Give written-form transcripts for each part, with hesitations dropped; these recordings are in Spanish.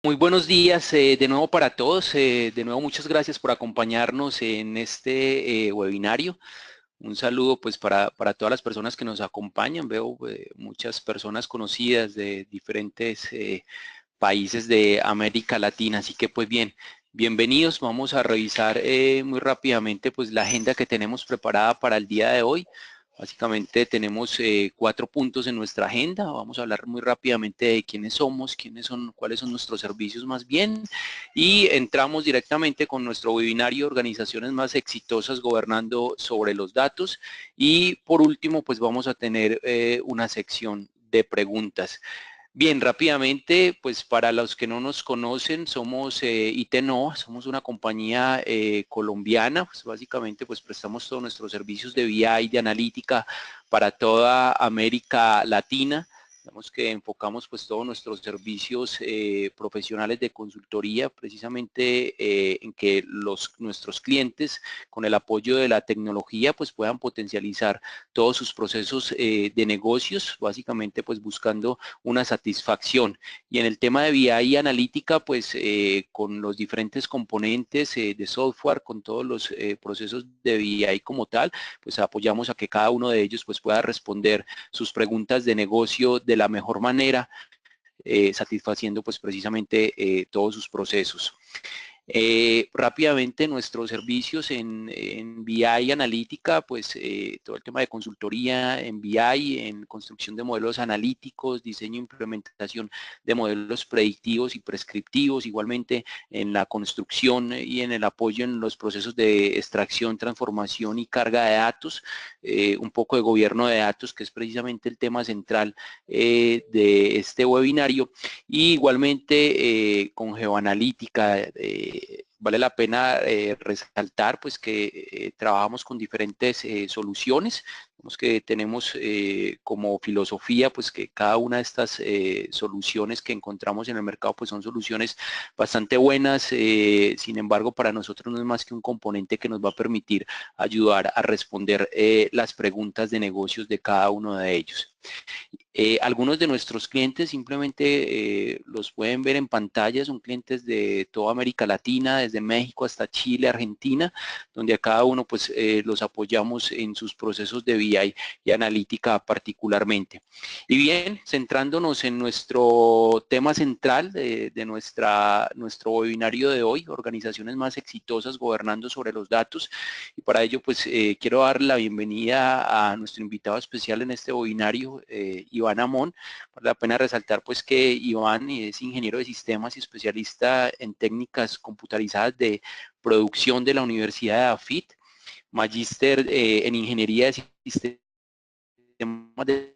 Muy buenos días de nuevo para todos. De nuevo muchas gracias por acompañarnos en este webinario. Un saludo pues para todas las personas que nos acompañan. Veo muchas personas conocidas de diferentes países de América Latina. Así que pues bien, bienvenidos. Vamos a revisar muy rápidamente pues la agenda que tenemos preparada para el día de hoy. Básicamente tenemos 4 puntos en nuestra agenda. Vamos a hablar muy rápidamente de quiénes somos, cuáles son nuestros servicios más bien. Y entramos directamente con nuestro webinario Organizaciones más exitosas gobernando sobre los datos. Y por último, pues vamos a tener una sección de preguntas. Bien, rápidamente, pues para los que no nos conocen, somos Itnova, somos una compañía colombiana, pues básicamente pues prestamos todos nuestros servicios de BI, de analítica para toda América Latina. Digamos que enfocamos pues todos nuestros servicios profesionales de consultoría precisamente en que nuestros clientes con el apoyo de la tecnología pues puedan potencializar todos sus procesos de negocios, básicamente pues buscando una satisfacción. Y en el tema de BI y analítica, pues con los diferentes componentes de software, con todos los procesos de BI como tal, pues apoyamos a que cada uno de ellos pues pueda responder sus preguntas de negocio de la mejor manera, satisfaciendo pues precisamente todos sus procesos. Rápidamente nuestros servicios en BI analítica, pues todo el tema de consultoría en BI, en construcción de modelos analíticos, diseño e implementación de modelos predictivos y prescriptivos, igualmente en la construcción y en el apoyo en los procesos de extracción, transformación y carga de datos, un poco de gobierno de datos, que es precisamente el tema central de este webinario, y igualmente con geoanalítica. Vale la pena resaltar pues que trabajamos con diferentes soluciones. Vemos que tenemos como filosofía pues que cada una de estas soluciones que encontramos en el mercado pues son soluciones bastante buenas. Sin embargo, para nosotros no es más que un componente que nos va a permitir ayudar a responder las preguntas de negocios de cada uno de ellos. Algunos de nuestros clientes simplemente los pueden ver en pantalla, son clientes de toda América Latina, desde México hasta Chile, Argentina, donde a cada uno pues los apoyamos en sus procesos de BI y analítica particularmente. Y bien, centrándonos en nuestro tema central de nuestro webinario de hoy, organizaciones más exitosas gobernando sobre los datos, y para ello pues quiero dar la bienvenida a nuestro invitado especial en este webinario, Iván Amón. Vale la pena resaltar pues que Iván es ingeniero de sistemas y especialista en técnicas computarizadas de producción de la Universidad de AFIT, magíster en ingeniería de sistemas de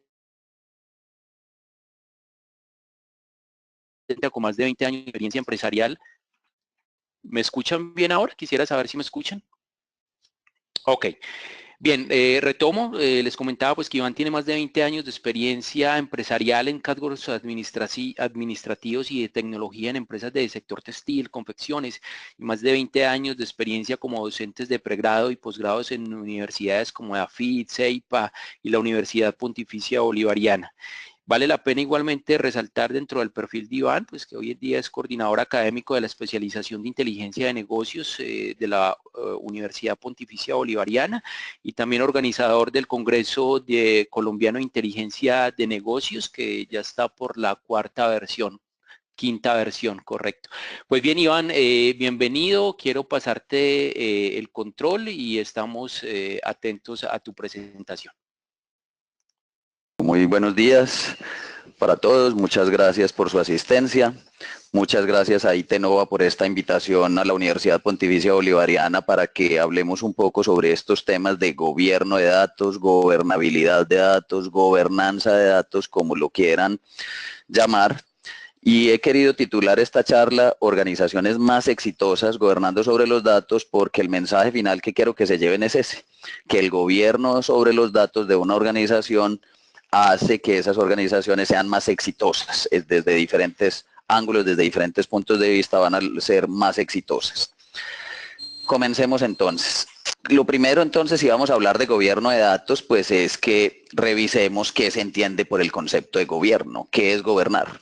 con más de 20 años de experiencia empresarial. ¿Me escuchan bien ahora? Quisiera saber si me escuchan. Ok. Bien, retomo, les comentaba pues que Iván tiene más de 20 años de experiencia empresarial en cargos administrativos y de tecnología en empresas del sector textil, confecciones, y más de 20 años de experiencia como docentes de pregrado y posgrados en universidades como AFIT, CEIPA y la Universidad Pontificia Bolivariana. Vale la pena igualmente resaltar dentro del perfil de Iván, pues que hoy en día es coordinador académico de la especialización de inteligencia de negocios de la Universidad Pontificia Bolivariana, y también organizador del Congreso de Colombiano de Inteligencia de Negocios, que ya está por la quinta versión, correcto. Pues bien, Iván, bienvenido. Quiero pasarte el control y estamos atentos a tu presentación. Muy buenos días para todos, muchas gracias por su asistencia, muchas gracias a Itnova por esta invitación a la Universidad Pontificia Bolivariana para que hablemos un poco sobre estos temas de gobierno de datos, gobernabilidad de datos, gobernanza de datos, como lo quieran llamar. Y he querido titular esta charla Organizaciones más exitosas gobernando sobre los datos, porque el mensaje final que quiero que se lleven es ese, que el gobierno sobre los datos de una organización hace que esas organizaciones sean más exitosas, desde diferentes ángulos, desde diferentes puntos de vista van a ser más exitosas. Comencemos entonces. Lo primero entonces, si vamos a hablar de gobierno de datos, pues es que revisemos qué se entiende por el concepto de gobierno, qué es gobernar.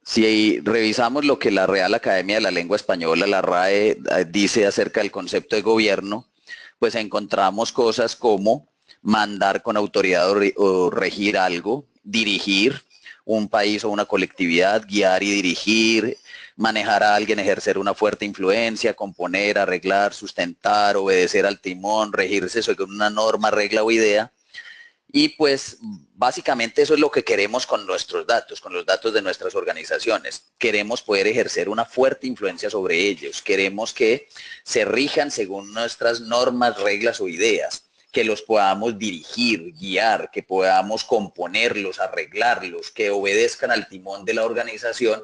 Si revisamos lo que la Real Academia de la Lengua Española, la RAE, dice acerca del concepto de gobierno, pues encontramos cosas como mandar con autoridad o regir algo, dirigir un país o una colectividad, guiar y dirigir, manejar a alguien, ejercer una fuerte influencia, componer, arreglar, sustentar, obedecer al timón, regirse sobre una norma, regla o idea. Y pues básicamente eso es lo que queremos con nuestros datos, con los datos de nuestras organizaciones. Queremos poder ejercer una fuerte influencia sobre ellos. Queremos que se rijan según nuestras normas, reglas o ideas, que los podamos dirigir, guiar, que podamos componerlos, arreglarlos, que obedezcan al timón de la organización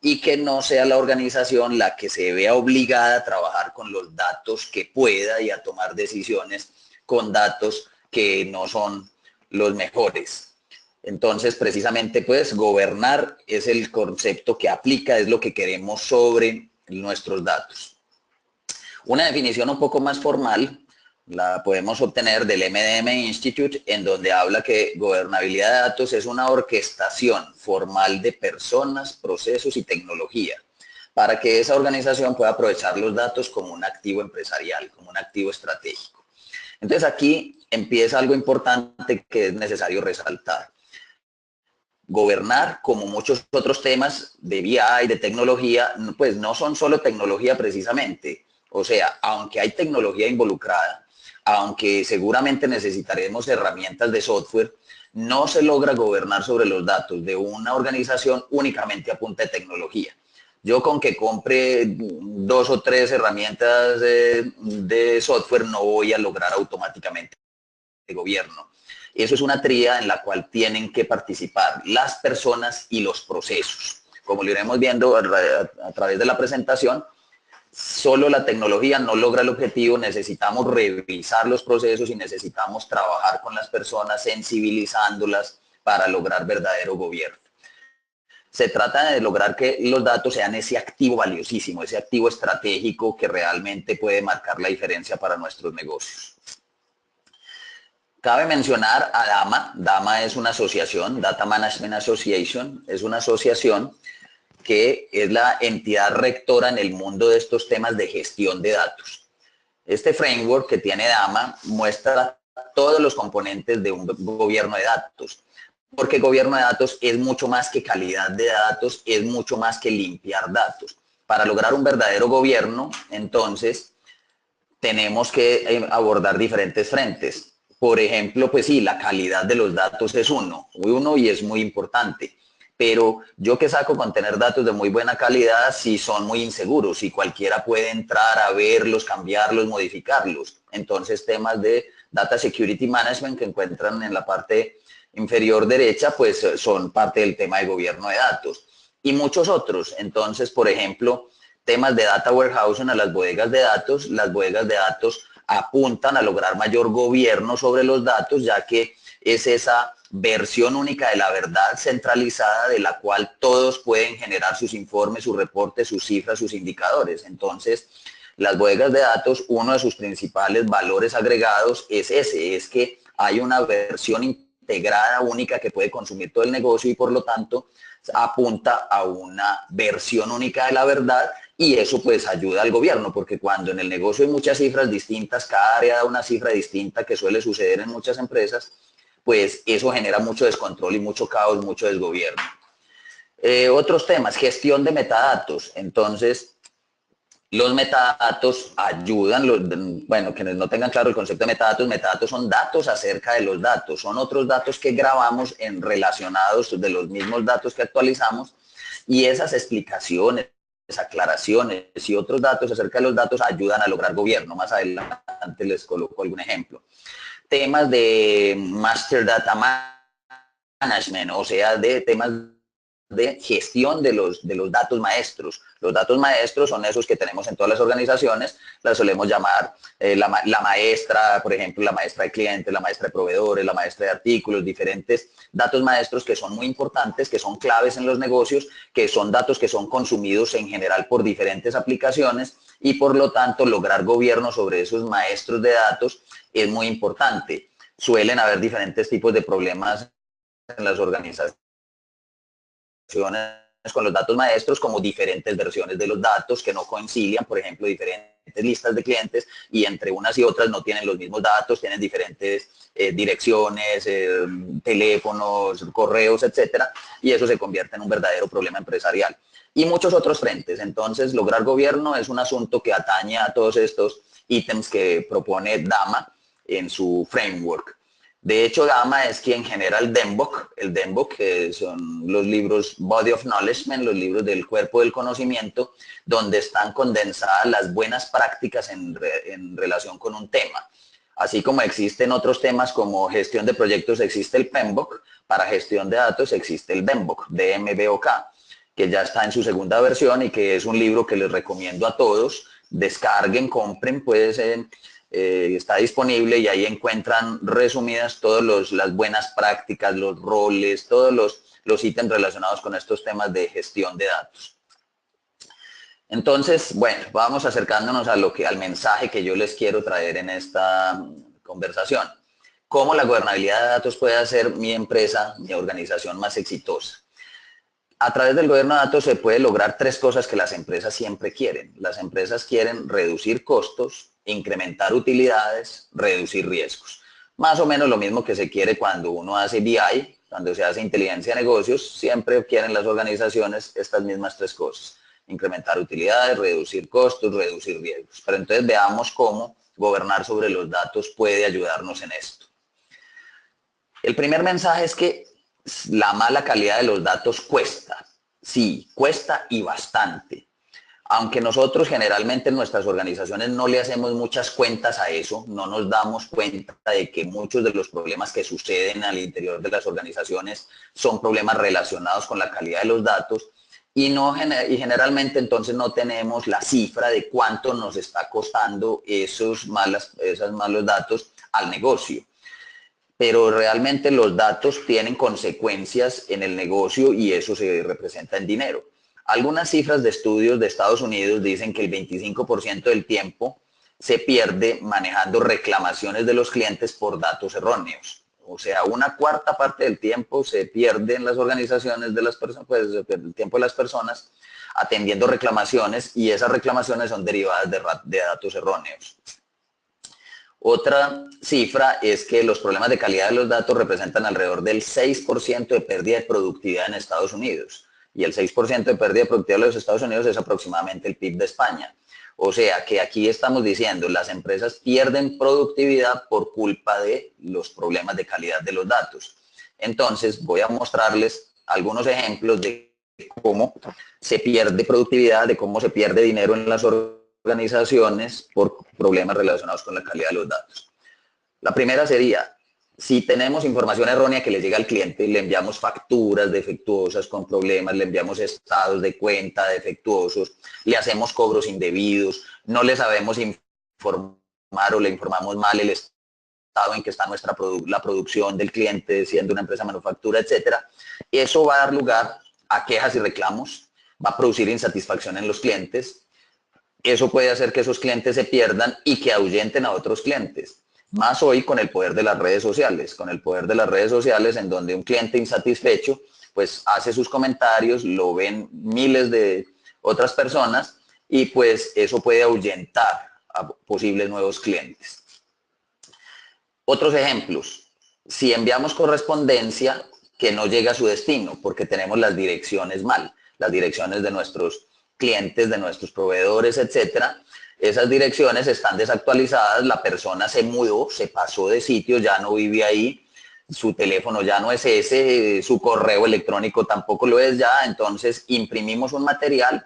y que no sea la organización la que se vea obligada a trabajar con los datos que pueda y a tomar decisiones con datos que no son los mejores. Entonces, precisamente, pues, gobernar es el concepto que aplica, es lo que queremos sobre nuestros datos. Una definición un poco más formal la podemos obtener del MDM Institute, en donde habla que gobernabilidad de datos es una orquestación formal de personas, procesos y tecnología, para que esa organización pueda aprovechar los datos como un activo empresarial, como un activo estratégico. Entonces aquí empieza algo importante que es necesario resaltar. Gobernar, como muchos otros temas de BI, de tecnología, pues no son solo tecnología precisamente. O sea, aunque hay tecnología involucrada, aunque seguramente necesitaremos herramientas de software, no se logra gobernar sobre los datos de una organización únicamente a punta de tecnología. Yo con que compre 2 o 3 herramientas de software no voy a lograr automáticamente el gobierno. Eso es una tríada en la cual tienen que participar las personas y los procesos. Como lo iremos viendo a través de la presentación, solo la tecnología no logra el objetivo, necesitamos revisar los procesos y necesitamos trabajar con las personas, sensibilizándolas para lograr verdadero gobierno. Se trata de lograr que los datos sean ese activo valiosísimo, ese activo estratégico que realmente puede marcar la diferencia para nuestros negocios. Cabe mencionar a DAMA. DAMA es una asociación, Data Management Association, es una asociación que es la entidad rectora en el mundo de estos temas de gestión de datos. Este framework que tiene DAMA muestra todos los componentes de un gobierno de datos, porque gobierno de datos es mucho más que calidad de datos, es mucho más que limpiar datos. Para lograr un verdadero gobierno, entonces, tenemos que abordar diferentes frentes. Por ejemplo, pues sí, la calidad de los datos es uno y es muy importante. Pero yo que saco con tener datos de muy buena calidad si son muy inseguros y cualquiera puede entrar a verlos, cambiarlos, modificarlos. Entonces temas de Data Security Management que encuentran en la parte inferior derecha pues son parte del tema de gobierno de datos. Y muchos otros. Entonces, por ejemplo, temas de data warehousing a las bodegas de datos apuntan a lograr mayor gobierno sobre los datos, ya que es esa versión única de la verdad centralizada de la cual todos pueden generar sus informes, sus reportes, sus cifras, sus indicadores. Entonces, las bodegas de datos, uno de sus principales valores agregados es ese, es que hay una versión integrada única que puede consumir todo el negocio y por lo tanto apunta a una versión única de la verdad y eso pues ayuda al gobierno, porque cuando en el negocio hay muchas cifras distintas, cada área da una cifra distinta que suele suceder en muchas empresas, pues eso genera mucho descontrol y mucho caos, mucho desgobierno. Otros temas, gestión de metadatos. Entonces, los metadatos ayudan, bueno, quienes no tengan claro el concepto de metadatos son datos acerca de los datos, son otros datos que grabamos en relacionados de los mismos datos que actualizamos y esas explicaciones, aclaraciones y otros datos acerca de los datos ayudan a lograr gobierno. Más adelante les coloco algún ejemplo. Temas de Master Data Management, o sea, de temas de gestión de los datos maestros. Los datos maestros son esos que tenemos en todas las organizaciones, las solemos llamar la maestra, por ejemplo, la maestra de clientes, la maestra de proveedores, la maestra de artículos, diferentes datos maestros que son muy importantes, que son claves en los negocios, que son datos que son consumidos en general por diferentes aplicaciones y por lo tanto lograr gobierno sobre esos maestros de datos es muy importante. Suelen haber diferentes tipos de problemas en las organizaciones con los datos maestros como diferentes versiones de los datos que no coinciden, por ejemplo, diferentes listas de clientes y entre unas y otras no tienen los mismos datos, tienen diferentes direcciones, teléfonos, correos, etcétera, y eso se convierte en un verdadero problema empresarial. Y muchos otros frentes. Entonces, lograr gobierno es un asunto que atañe a todos estos ítems que propone DAMA en su framework. De hecho, DAMA es quien genera el DEMBOK, que son los libros Body of Knowledge, los libros del cuerpo del conocimiento, donde están condensadas las buenas prácticas en relación con un tema. Así como existen otros temas como gestión de proyectos, existe el PMBOK, para gestión de datos existe el DEMBOK, DMBOK, que ya está en su segunda versión y que es un libro que les recomiendo a todos. Descarguen, compren, pues está disponible y ahí encuentran resumidas todas las buenas prácticas, los roles, todos los ítems relacionados con estos temas de gestión de datos. Entonces, bueno, vamos acercándonos al mensaje que yo les quiero traer en esta conversación. ¿Cómo la gobernabilidad de datos puede hacer mi empresa, mi organización más exitosa? A través del gobierno de datos se puede lograr tres cosas que las empresas siempre quieren. Las empresas quieren reducir costos, incrementar utilidades, reducir riesgos. Más o menos lo mismo que se quiere cuando uno hace BI, cuando se hace inteligencia de negocios, siempre quieren las organizaciones estas mismas tres cosas. Incrementar utilidades, reducir costos, reducir riesgos. Pero entonces veamos cómo gobernar sobre los datos puede ayudarnos en esto. El primer mensaje es que la mala calidad de los datos cuesta. Sí, cuesta y bastante. Aunque nosotros generalmente en nuestras organizaciones no le hacemos muchas cuentas a eso, no nos damos cuenta de que muchos de los problemas que suceden al interior de las organizaciones son problemas relacionados con la calidad de los datos y generalmente entonces no tenemos la cifra de cuánto nos está costando esos malos datos al negocio. Pero realmente los datos tienen consecuencias en el negocio y eso se representa en dinero. Algunas cifras de estudios de Estados Unidos dicen que el 25% del tiempo se pierde manejando reclamaciones de los clientes por datos erróneos. O sea, una cuarta parte del tiempo se pierde en las organizaciones de las personas, pues el tiempo de las personas atendiendo reclamaciones y esas reclamaciones son derivadas de datos erróneos. Otra cifra es que los problemas de calidad de los datos representan alrededor del 6% de pérdida de productividad en Estados Unidos. Y el 6% de pérdida de productividad de los Estados Unidos es aproximadamente el PIB de España. O sea que aquí estamos diciendo, las empresas pierden productividad por culpa de los problemas de calidad de los datos. Entonces voy a mostrarles algunos ejemplos de cómo se pierde productividad, de cómo se pierde dinero en las organizaciones por problemas relacionados con la calidad de los datos. La primera sería, si tenemos información errónea que le llega al cliente, le enviamos facturas defectuosas con problemas, le enviamos estados de cuenta defectuosos, le hacemos cobros indebidos, no le sabemos informar o le informamos mal el estado en que está la producción del cliente, siendo una empresa manufactura, etcétera. Eso va a dar lugar a quejas y reclamos, va a producir insatisfacción en los clientes. Eso puede hacer que esos clientes se pierdan y que ahuyenten a otros clientes. Más hoy con el poder de las redes sociales, en donde un cliente insatisfecho pues hace sus comentarios, lo ven miles de otras personas y pues eso puede ahuyentar a posibles nuevos clientes. Otros ejemplos, si enviamos correspondencia que no llega a su destino porque tenemos las direcciones mal, las direcciones de nuestros clientes, de nuestros proveedores, etcétera, esas direcciones están desactualizadas, la persona se mudó, se pasó de sitio, ya no vive ahí, su teléfono ya no es ese, su correo electrónico tampoco lo es ya, entonces imprimimos un material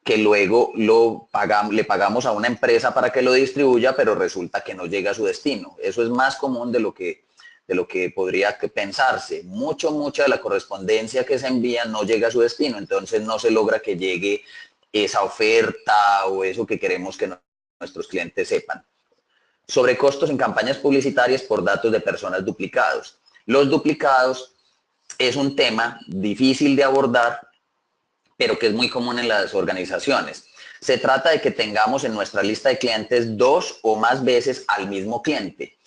que luego le pagamos a una empresa para que lo distribuya, pero resulta que no llega a su destino. Eso es más común de lo que podría pensarse. Mucha de la correspondencia que se envía no llega a su destino, entonces no se logra que llegue esa oferta o eso que queremos que nuestros clientes sepan. Sobrecostos en campañas publicitarias por datos de personas duplicados. Los duplicados es un tema difícil de abordar, pero que es muy común en las organizaciones. Se trata de que tengamos en nuestra lista de clientes 2 o más veces al mismo cliente.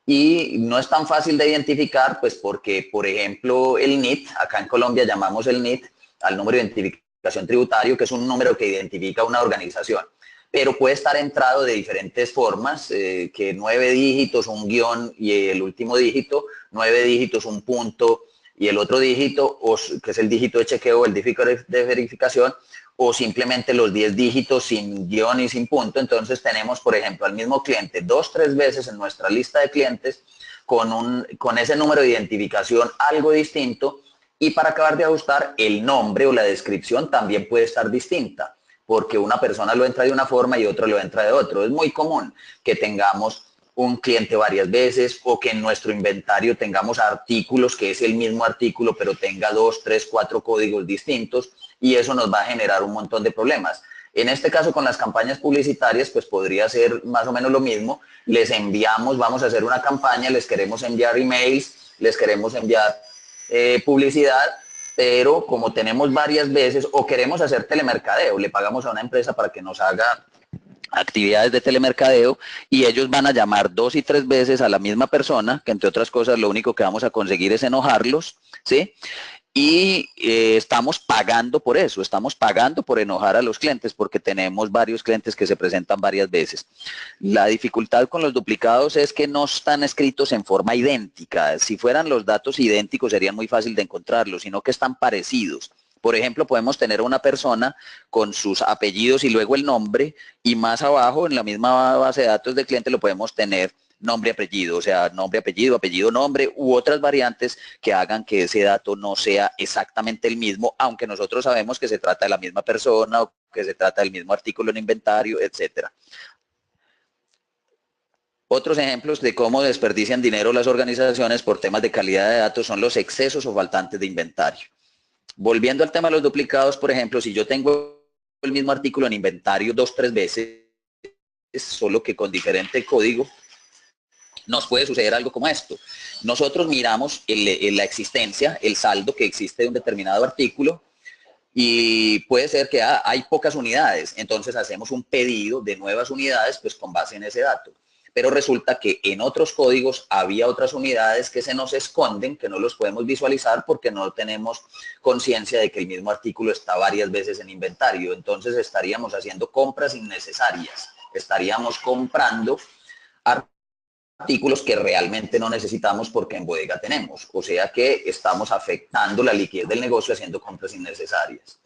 Y no es tan fácil de identificar, pues porque, por ejemplo, el NIT, acá en Colombia llamamos el NIT, al número de identificación tributario, que es un número que identifica una organización. Pero puede estar entrado de diferentes formas, que 9 dígitos, un guión y el último dígito, 9 dígitos, un punto y el otro dígito, que es el dígito de chequeo, el dígito de verificación, o simplemente los 10 dígitos sin guión y sin punto. Entonces tenemos, por ejemplo, al mismo cliente 2 o 3 veces en nuestra lista de clientes con ese número de identificación algo distinto, y para acabar de ajustar, el nombre o la descripción también puede estar distinta, porque una persona lo entra de una forma y otro lo entra de otro. Es muy común que tengamos un cliente varias veces, o que en nuestro inventario tengamos artículos que es el mismo artículo pero tenga 2, 3, 4 códigos distintos, y eso nos va a generar un montón de problemas. En este caso, con las campañas publicitarias, pues podría ser más o menos lo mismo. Les enviamos, vamos a hacer una campaña, les queremos enviar emails, les queremos enviar publicidad, pero como tenemos varias veces, o queremos hacer telemercadeo, le pagamos a una empresa para que nos haga actividades de telemercadeo, y ellos van a llamar 2 y 3 veces a la misma persona, que entre otras cosas lo único que vamos a conseguir es enojarlos, ¿sí? Y estamos pagando por eso, estamos pagando por enojar a los clientes, porque tenemos varios clientes que se presentan varias veces. La dificultad con los duplicados es que no están escritos en forma idéntica. Si fueran los datos idénticos serían muy fácil de encontrarlos, sino que están parecidos. Por ejemplo, podemos tener una persona con sus apellidos y luego el nombre, y más abajo en la misma base de datos del cliente lo podemos tener nombre, apellido, o sea, nombre, apellido, apellido, nombre, u otras variantes que hagan que ese dato no sea exactamente el mismo, aunque nosotros sabemos que se trata de la misma persona o que se trata del mismo artículo en inventario, etcétera. Otros ejemplos de cómo desperdician dinero las organizaciones por temas de calidad de datos son los excesos o faltantes de inventario. Volviendo al tema de los duplicados, por ejemplo, si yo tengo el mismo artículo en inventario 2 o 3 veces, solo que con diferente código, nos puede suceder algo como esto. Nosotros miramos la existencia, el saldo que existe de un determinado artículo, y puede ser que hay pocas unidades, entonces hacemos un pedido de nuevas unidades pues con base en ese dato. Pero resulta que en otros códigos había otras unidades que se nos esconden, que no los podemos visualizar porque no tenemos conciencia de que el mismo artículo está varias veces en inventario. Entonces estaríamos haciendo compras innecesarias, estaríamos comprando artículos que realmente no necesitamos porque en bodega tenemos. O sea que estamos afectando la liquidez del negocio haciendo compras innecesarias.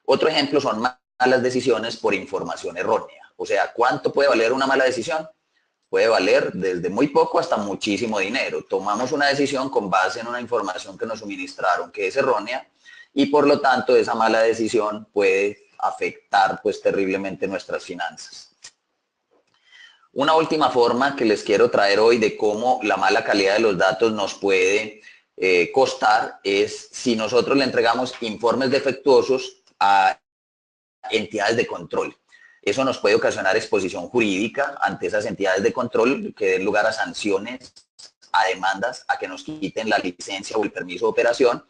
Otro ejemplo son malas decisiones por información errónea. O sea, ¿cuánto puede valer una mala decisión? Puede valer desde muy poco hasta muchísimo dinero. Tomamos una decisión con base en una información que nos suministraron que es errónea, y por lo tanto esa mala decisión puede afectar pues terriblemente nuestras finanzas. Una última forma que les quiero traer hoy de cómo la mala calidad de los datos nos puede costar es si nosotros le entregamos informes defectuosos a entidades de control. Eso nos puede ocasionar exposición jurídica ante esas entidades de control, que den lugar a sanciones, a demandas, a que nos quiten la licencia o el permiso de operación.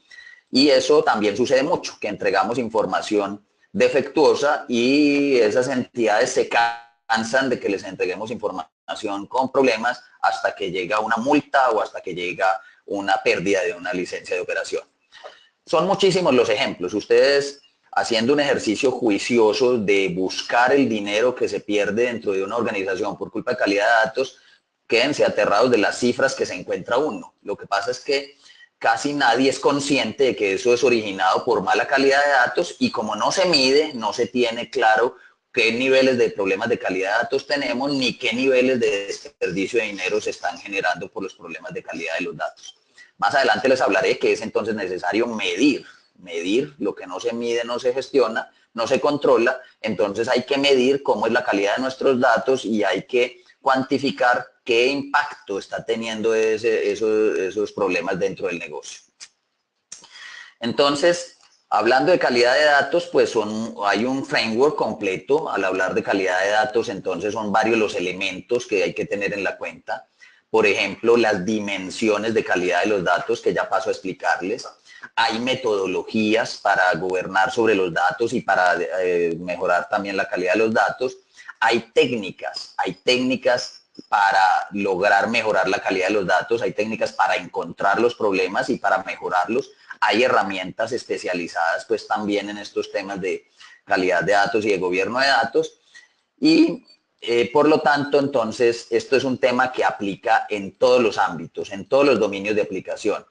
Y eso también sucede mucho, que entregamos información defectuosa y esas entidades se cansan de que les entreguemos información con problemas hasta que llega una multa o hasta que llega una pérdida de una licencia de operación. Son muchísimos los ejemplos. Ustedes, haciendo un ejercicio juicioso de buscar el dinero que se pierde dentro de una organización por culpa de calidad de datos, quédense aterrados de las cifras que se encuentra uno. Lo que pasa es que casi nadie es consciente de que eso es originado por mala calidad de datos, y como no se mide, no se tiene claro qué niveles de problemas de calidad de datos tenemos, ni qué niveles de desperdicio de dinero se están generando por los problemas de calidad de los datos. Más adelante les hablaré que es entonces necesario medir lo que no se mide, no se gestiona, no se controla. Entonces hay que medir cómo es la calidad de nuestros datos y hay que cuantificar qué impacto está teniendo esos problemas dentro del negocio. Entonces, hablando de calidad de datos, pues hay un framework completo al hablar de calidad de datos. Entonces son varios los elementos que hay que tener en la cuenta. Por ejemplo, las dimensiones de calidad de los datos, que ya paso a explicarles. Hay metodologías para gobernar sobre los datos y para mejorar también la calidad de los datos. Hay técnicas para lograr mejorar la calidad de los datos, hay técnicas para encontrar los problemas y para mejorarlos. Hay herramientas especializadas pues también en estos temas de calidad de datos y de gobierno de datos. Y por lo tanto, entonces, esto es un tema que aplica en todos los ámbitos, en todos los dominios de aplicación.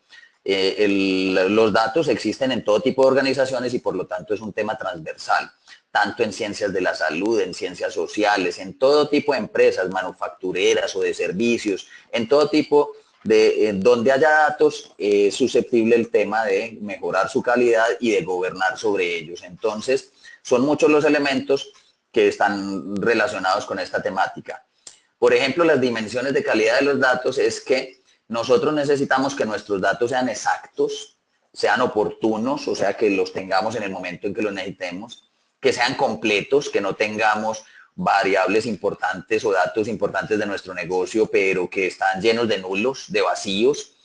Los datos existen en todo tipo de organizaciones y por lo tanto es un tema transversal, tanto en ciencias de la salud, en ciencias sociales, en todo tipo de empresas manufactureras o de servicios, en todo tipo de donde haya datos, es susceptible el tema de mejorar su calidad y de gobernar sobre ellos. Entonces, son muchos los elementos que están relacionados con esta temática. Por ejemplo, las dimensiones de calidad de los datos es que nosotros necesitamos que nuestros datos sean exactos, sean oportunos, o sea, que los tengamos en el momento en que los necesitemos, que sean completos, que no tengamos variables importantes o datos importantes de nuestro negocio, pero que están llenos de nulos, de vacíos.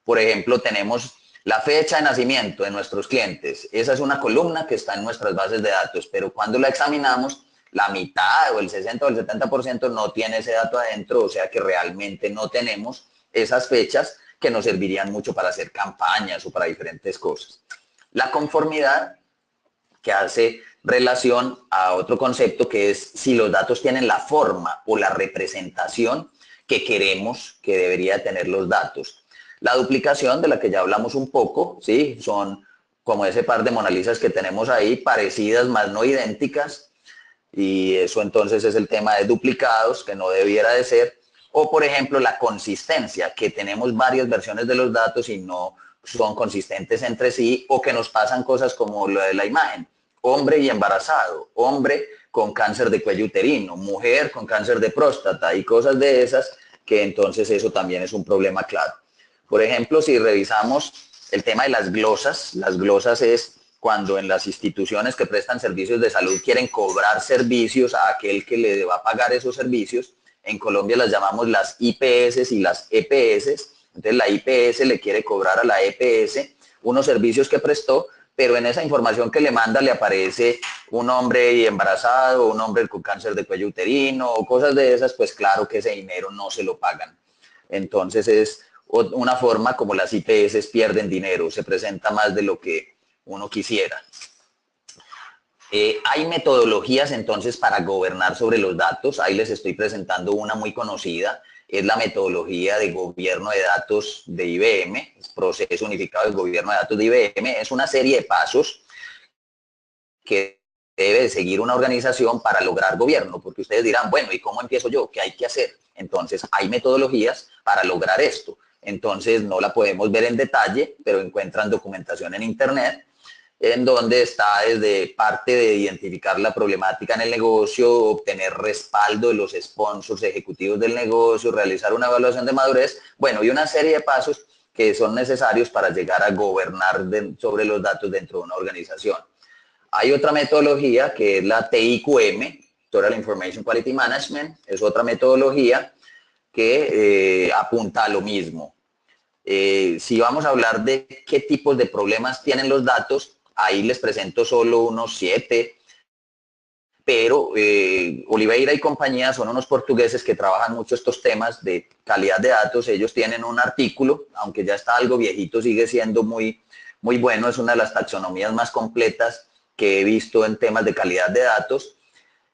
Por ejemplo, tenemos la fecha de nacimiento de nuestros clientes. Esa es una columna que está en nuestras bases de datos, pero cuando la examinamos, la mitad o el 60 o el 70% no tiene ese dato adentro, o sea que realmente no tenemos esas fechas que nos servirían mucho para hacer campañas o para diferentes cosas. La conformidad, que hace relación a otro concepto, que es si los datos tienen la forma o la representación que queremos que debería tener los datos. La duplicación, de la que ya hablamos un poco, ¿sí? Son como ese par de Mona Lisas que tenemos ahí, parecidas más no idénticas, y eso entonces es el tema de duplicados, que no debiera de ser. O por ejemplo la consistencia, que tenemos varias versiones de los datos y no son consistentes entre sí, o que nos pasan cosas como lo de la imagen, hombre y embarazado, hombre con cáncer de cuello uterino, mujer con cáncer de próstata y cosas de esas, que entonces eso también es un problema claro. Por ejemplo, si revisamos el tema de las glosas es cuando en las instituciones que prestan servicios de salud quieren cobrar servicios a aquel que le va a pagar esos servicios. En Colombia las llamamos las IPS y las EPS. Entonces la IPS le quiere cobrar a la EPS unos servicios que prestó, pero en esa información que le manda le aparece un hombre embarazado, un hombre con cáncer de cuello uterino o cosas de esas, pues claro que ese dinero no se lo pagan. Entonces es una forma como las IPS pierden dinero, se presenta más de lo que uno quisiera. Hay metodologías entonces para gobernar sobre los datos. Ahí les estoy presentando una muy conocida. Es la metodología de gobierno de datos de IBM, proceso unificado de gobierno de datos de IBM. Es una serie de pasos que debe seguir una organización para lograr gobierno, porque ustedes dirán, bueno, ¿y cómo empiezo yo? ¿Qué hay que hacer? Entonces, hay metodologías para lograr esto. Entonces, no la podemos ver en detalle, pero encuentran documentación en internet, en donde está desde parte de identificar la problemática en el negocio, obtener respaldo de los sponsors ejecutivos del negocio, realizar una evaluación de madurez, bueno, y una serie de pasos que son necesarios para llegar a gobernar sobre los datos dentro de una organización. Hay otra metodología que es la TIQM, Total Information Quality Management, es otra metodología que apunta a lo mismo. Si vamos a hablar de qué tipos de problemas tienen los datos, ahí les presento solo unos 7, pero Oliveira y compañía son unos portugueses que trabajan mucho estos temas de calidad de datos. Ellos tienen un artículo, aunque ya está algo viejito, sigue siendo muy, muy bueno, es una de las taxonomías más completas que he visto en temas de calidad de datos.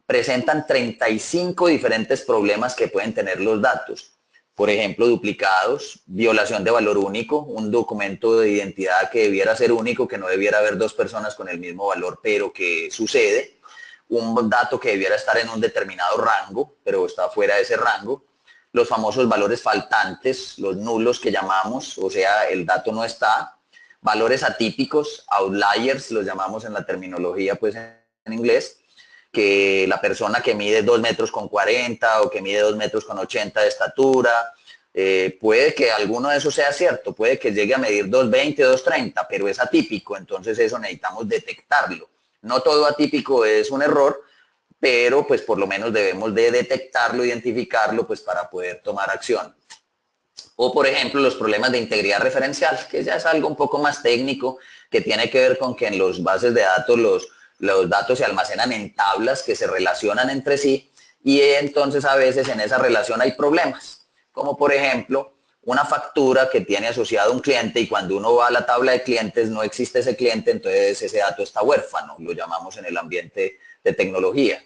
Presentan 35 diferentes problemas que pueden tener los datos. Por ejemplo, duplicados, violación de valor único, un documento de identidad que debiera ser único, que no debiera haber dos personas con el mismo valor, pero que sucede. Un dato que debiera estar en un determinado rango, pero está fuera de ese rango. Los famosos valores faltantes, los nulos que llamamos, o sea, el dato no está. Valores atípicos, outliers, los llamamos en la terminología pues en inglés, que la persona que mide 2 metros con 40 o que mide 2 metros con 80 de estatura, puede que alguno de esos sea cierto, puede que llegue a medir 2,20, 2,30, pero es atípico, entonces eso necesitamos detectarlo. No todo atípico es un error, pero pues por lo menos debemos de detectarlo, identificarlo, pues para poder tomar acción. O por ejemplo los problemas de integridad referencial, que ya es algo un poco más técnico, que tiene que ver con que en los bases de datos los datos se almacenan en tablas que se relacionan entre sí y entonces a veces en esa relación hay problemas, como por ejemplo una factura que tiene asociado un cliente y cuando uno va a la tabla de clientes no existe ese cliente, entonces ese dato está huérfano, lo llamamos en el ambiente de tecnología.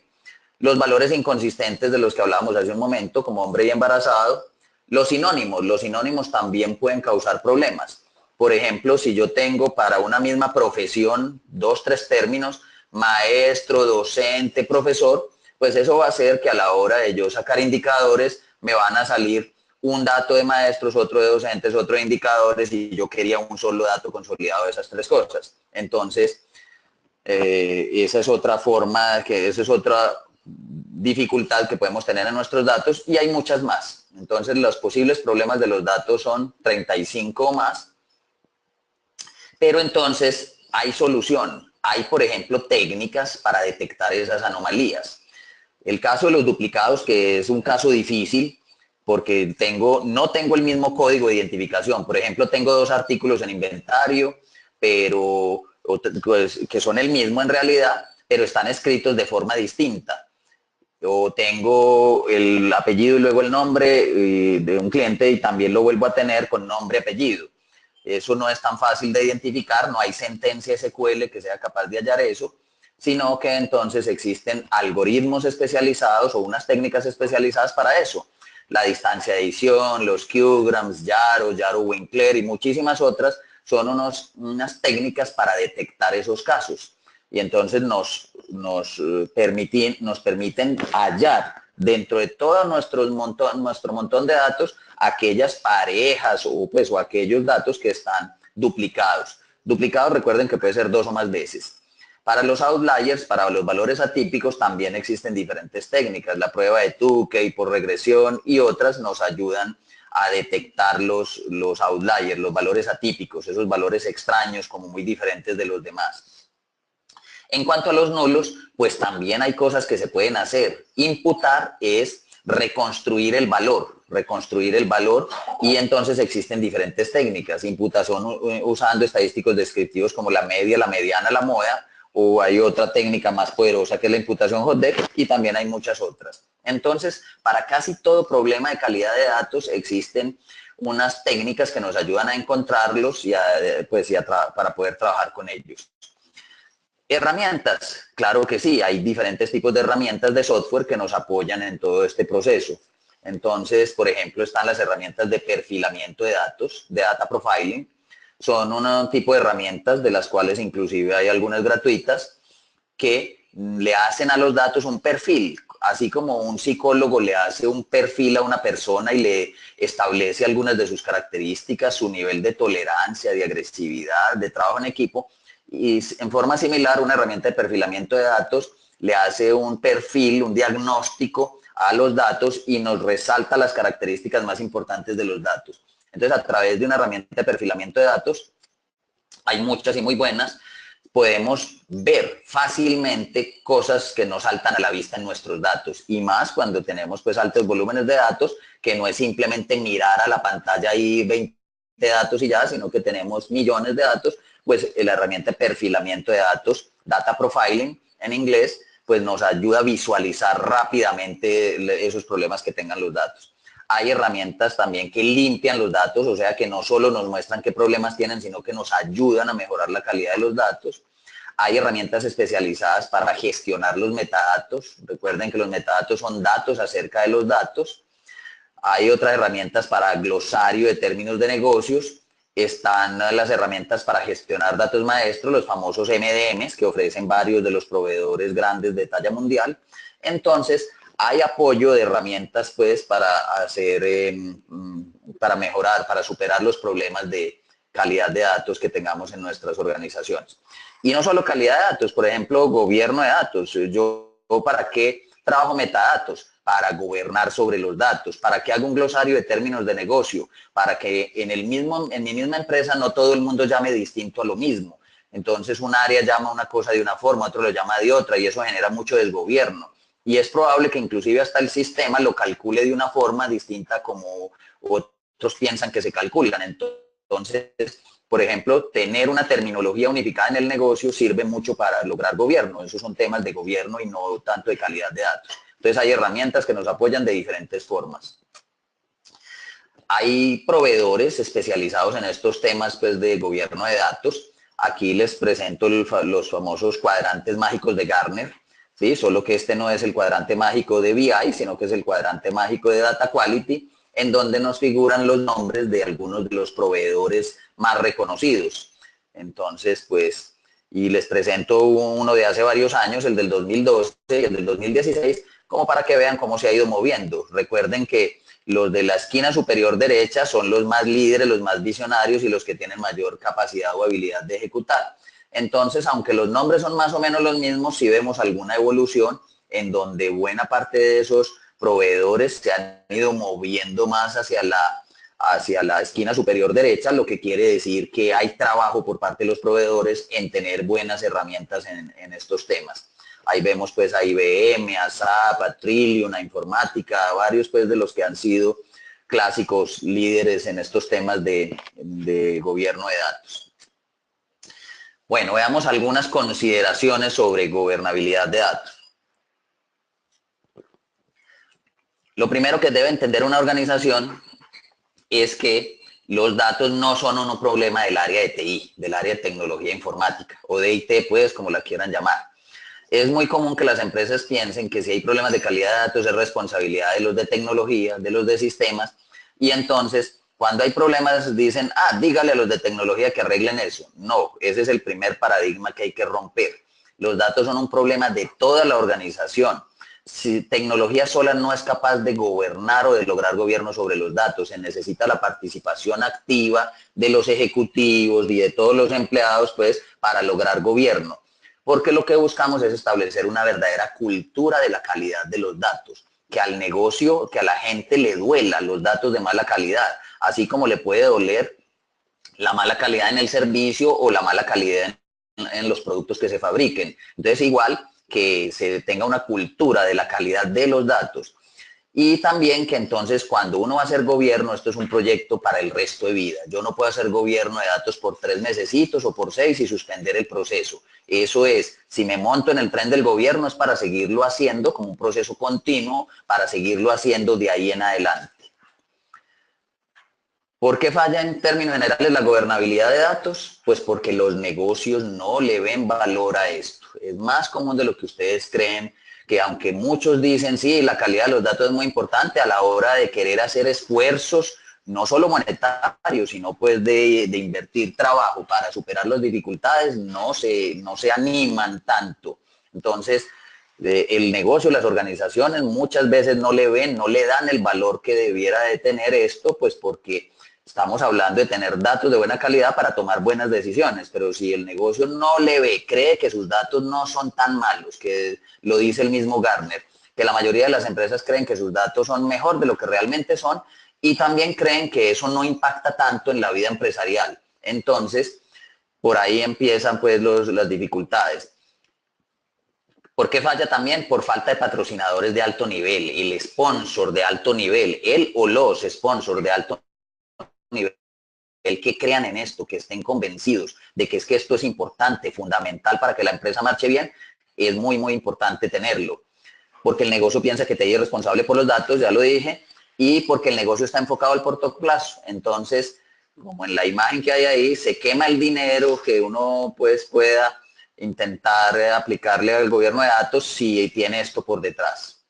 Los valores inconsistentes de los que hablábamos hace un momento, como hombre y embarazado. Los sinónimos también pueden causar problemas. Por ejemplo, si yo tengo para una misma profesión 2, 3 términos, maestro, docente, profesor, pues eso va a hacer que a la hora de yo sacar indicadores me van a salir un dato de maestros, otro de docentes, otro de indicadores y yo quería un solo dato consolidado de esas 3 cosas. Entonces, esa es otra forma, esa es otra dificultad que podemos tener en nuestros datos y hay muchas más. Entonces, los posibles problemas de los datos son 35 o más, pero entonces hay solución. Hay, por ejemplo, técnicas para detectar esas anomalías. El caso de los duplicados, que es un caso difícil, porque no tengo el mismo código de identificación. Por ejemplo, tengo 2 artículos en inventario, pero pues, que son el mismo en realidad, pero están escritos de forma distinta. O tengo el apellido y luego el nombre de un cliente y también lo vuelvo a tener con nombre y apellido. Eso no es tan fácil de identificar, no hay sentencia SQL que sea capaz de hallar eso, sino que entonces existen algoritmos especializados o unas técnicas especializadas para eso. La distancia de edición, los Q-grams, Yaro-Winkler y muchísimas otras son unas técnicas para detectar esos casos. Y entonces nos permiten hallar dentro de todo nuestro montón de datos aquellas parejas o aquellos datos que están duplicados. Duplicados, recuerden que puede ser 2 o más veces. Para los outliers, para los valores atípicos, también existen diferentes técnicas. La prueba de Tukey por regresión y otras nos ayudan a detectar los outliers, los valores atípicos, esos valores extraños como muy diferentes de los demás. En cuanto a los nulos, pues también hay cosas que se pueden hacer. Imputar es reconstruir el valor y entonces existen diferentes técnicas. Imputación usando estadísticos descriptivos como la media, la mediana, la moda, o hay otra técnica más poderosa que es la imputación hot-depth y también hay muchas otras. Entonces, para casi todo problema de calidad de datos existen unas técnicas que nos ayudan a encontrarlos y para poder trabajar con ellos. Herramientas, claro que sí, hay diferentes tipos de herramientas de software que nos apoyan en todo este proceso. Entonces, por ejemplo, están las herramientas de perfilamiento de datos, de data profiling. Son un tipo de herramientas de las cuales inclusive hay algunas gratuitas que le hacen a los datos un perfil, así como un psicólogo le hace un perfil a una persona y le establece algunas de sus características, su nivel de tolerancia, de agresividad, de trabajo en equipo. Y en forma similar, una herramienta de perfilamiento de datos le hace un perfil, un diagnóstico a los datos y nos resalta las características más importantes de los datos. Entonces, a través de una herramienta de perfilamiento de datos, hay muchas y muy buenas, podemos ver fácilmente cosas que nos saltan a la vista en nuestros datos y más cuando tenemos pues altos volúmenes de datos, que no es simplemente mirar a la pantalla y 20 datos y ya, sino que tenemos millones de datos, pues la herramienta de perfilamiento de datos, data profiling en inglés, pues nos ayuda a visualizar rápidamente esos problemas que tengan los datos. Hay herramientas también que limpian los datos, o sea que no solo nos muestran qué problemas tienen, sino que nos ayudan a mejorar la calidad de los datos. Hay herramientas especializadas para gestionar los metadatos. Recuerden que los metadatos son datos acerca de los datos. Hay otras herramientas para glosario de términos de negocios. Están las herramientas para gestionar datos maestros, los famosos MDMs, que ofrecen varios de los proveedores grandes de talla mundial. Entonces, hay apoyo de herramientas pues para para mejorar, para superar los problemas de calidad de datos que tengamos en nuestras organizaciones. Y no solo calidad de datos, por ejemplo, gobierno de datos. Yo ¿para qué trabajo metadatos? Para gobernar sobre los datos, para que haga un glosario de términos de negocio, para que en mi misma empresa no todo el mundo llame distinto a lo mismo. Entonces un área llama una cosa de una forma, otro lo llama de otra y eso genera mucho desgobierno. Y es probable que inclusive hasta el sistema lo calcule de una forma distinta como otros piensan que se calculan. Entonces, por ejemplo, tener una terminología unificada en el negocio sirve mucho para lograr gobierno. Esos son temas de gobierno y no tanto de calidad de datos. Entonces hay herramientas que nos apoyan de diferentes formas. hay proveedores especializados en estos temas pues, de gobierno de datos. Aquí les presento los famosos cuadrantes mágicos de Gartner, ¿sí? Solo que este no es el cuadrante mágico de BI, sino que es el cuadrante mágico de Data Quality, en donde nos figuran los nombres de algunos de los proveedores más reconocidos. Entonces, pues, y les presento uno de hace varios años, el del 2012 y el del 2016, como para que vean cómo se ha ido moviendo. Recuerden que los de la esquina superior derecha son los más líderes, los más visionarios y los que tienen mayor capacidad o habilidad de ejecutar. Entonces, aunque los nombres son más o menos los mismos, sí vemos alguna evolución en donde buena parte de esos proveedores se han ido moviendo más hacia la esquina superior derecha, lo que quiere decir que hay trabajo por parte de los proveedores en tener buenas herramientas en estos temas. Ahí vemos pues a IBM, a SAP, a Trillium, a Informática, a varios pues de los que han sido clásicos líderes en estos temas de gobierno de datos. Bueno, veamos algunas consideraciones sobre gobernabilidad de datos. Lo primero que debe entender una organización es que los datos no son un problema del área de TI, del área de tecnología informática, o de IT, pues, como la quieran llamar. Es muy común que las empresas piensen que si hay problemas de calidad de datos es responsabilidad de los de tecnología, de los de sistemas, y entonces cuando hay problemas dicen, dígale a los de tecnología que arreglen eso. No, ese es el primer paradigma que hay que romper. Los datos son un problema de toda la organización. Si tecnología sola no es capaz de gobernar o de lograr gobierno sobre los datos, se necesita la participación activa de los ejecutivos y de todos los empleados, pues, para lograr gobierno. Porque lo que buscamos es establecer una verdadera cultura de la calidad de los datos, que al negocio, que a la gente le duela los datos de mala calidad, así como le puede doler la mala calidad en el servicio o la mala calidad en los productos que se fabriquen. Entonces, igual que se tenga una cultura de la calidad de los datos. Y también que entonces cuando uno va a hacer gobierno, esto es un proyecto para el resto de vida. Yo no puedo hacer gobierno de datos por 3 mesecitos o por 6 y suspender el proceso. Eso es, si me monto en el tren del gobierno es para seguirlo haciendo como un proceso continuo, para seguirlo haciendo de ahí en adelante. ¿Por qué falla en términos generales la gobernabilidad de datos? Pues porque los negocios no le ven valor a esto. Es más común de lo que ustedes creen, que aunque muchos dicen, sí, la calidad de los datos es muy importante a la hora de querer hacer esfuerzos, no solo monetarios, sino pues de invertir trabajo para superar las dificultades, no se animan tanto. Entonces, el negocio, las organizaciones muchas veces no le ven, no le dan el valor que debiera de tener esto, pues porque estamos hablando de tener datos de buena calidad para tomar buenas decisiones, pero si el negocio no le ve, cree que sus datos no son tan malos, que lo dice el mismo Gartner, que la mayoría de las empresas creen que sus datos son mejor de lo que realmente son y también creen que eso no impacta tanto en la vida empresarial. Entonces, por ahí empiezan pues las dificultades. ¿Por qué falla también? Por falta de patrocinadores de alto nivel, el sponsor de alto nivel, el o los sponsors de alto nivel que crean en esto, que estén convencidos de que es que esto es importante, fundamental para que la empresa marche bien, es muy, muy importante tenerlo. Porque el negocio piensa que te es responsable por los datos, ya lo dije, y porque el negocio está enfocado al corto plazo. Entonces, como en la imagen que hay ahí, se quema el dinero que uno pues pueda intentar aplicarle al gobierno de datos si tiene esto por detrás.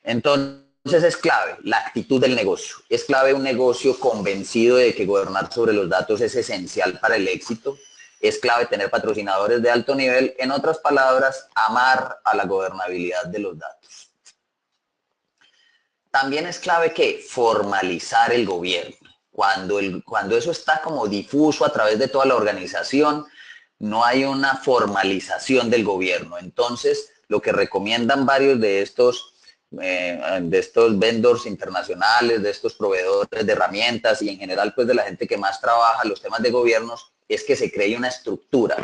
Entonces es clave la actitud del negocio. Es clave un negocio convencido de que gobernar sobre los datos es esencial para el éxito. Es clave tener patrocinadores de alto nivel. En otras palabras, amar a la gobernabilidad de los datos. También es clave que formalizar el gobierno. Cuando eso está como difuso a través de toda la organización, no hay una formalización del gobierno. Entonces, lo que recomiendan varios de estos vendors internacionales, de estos proveedores de herramientas y en general pues de la gente que más trabaja los temas de gobiernos, es que se cree una estructura,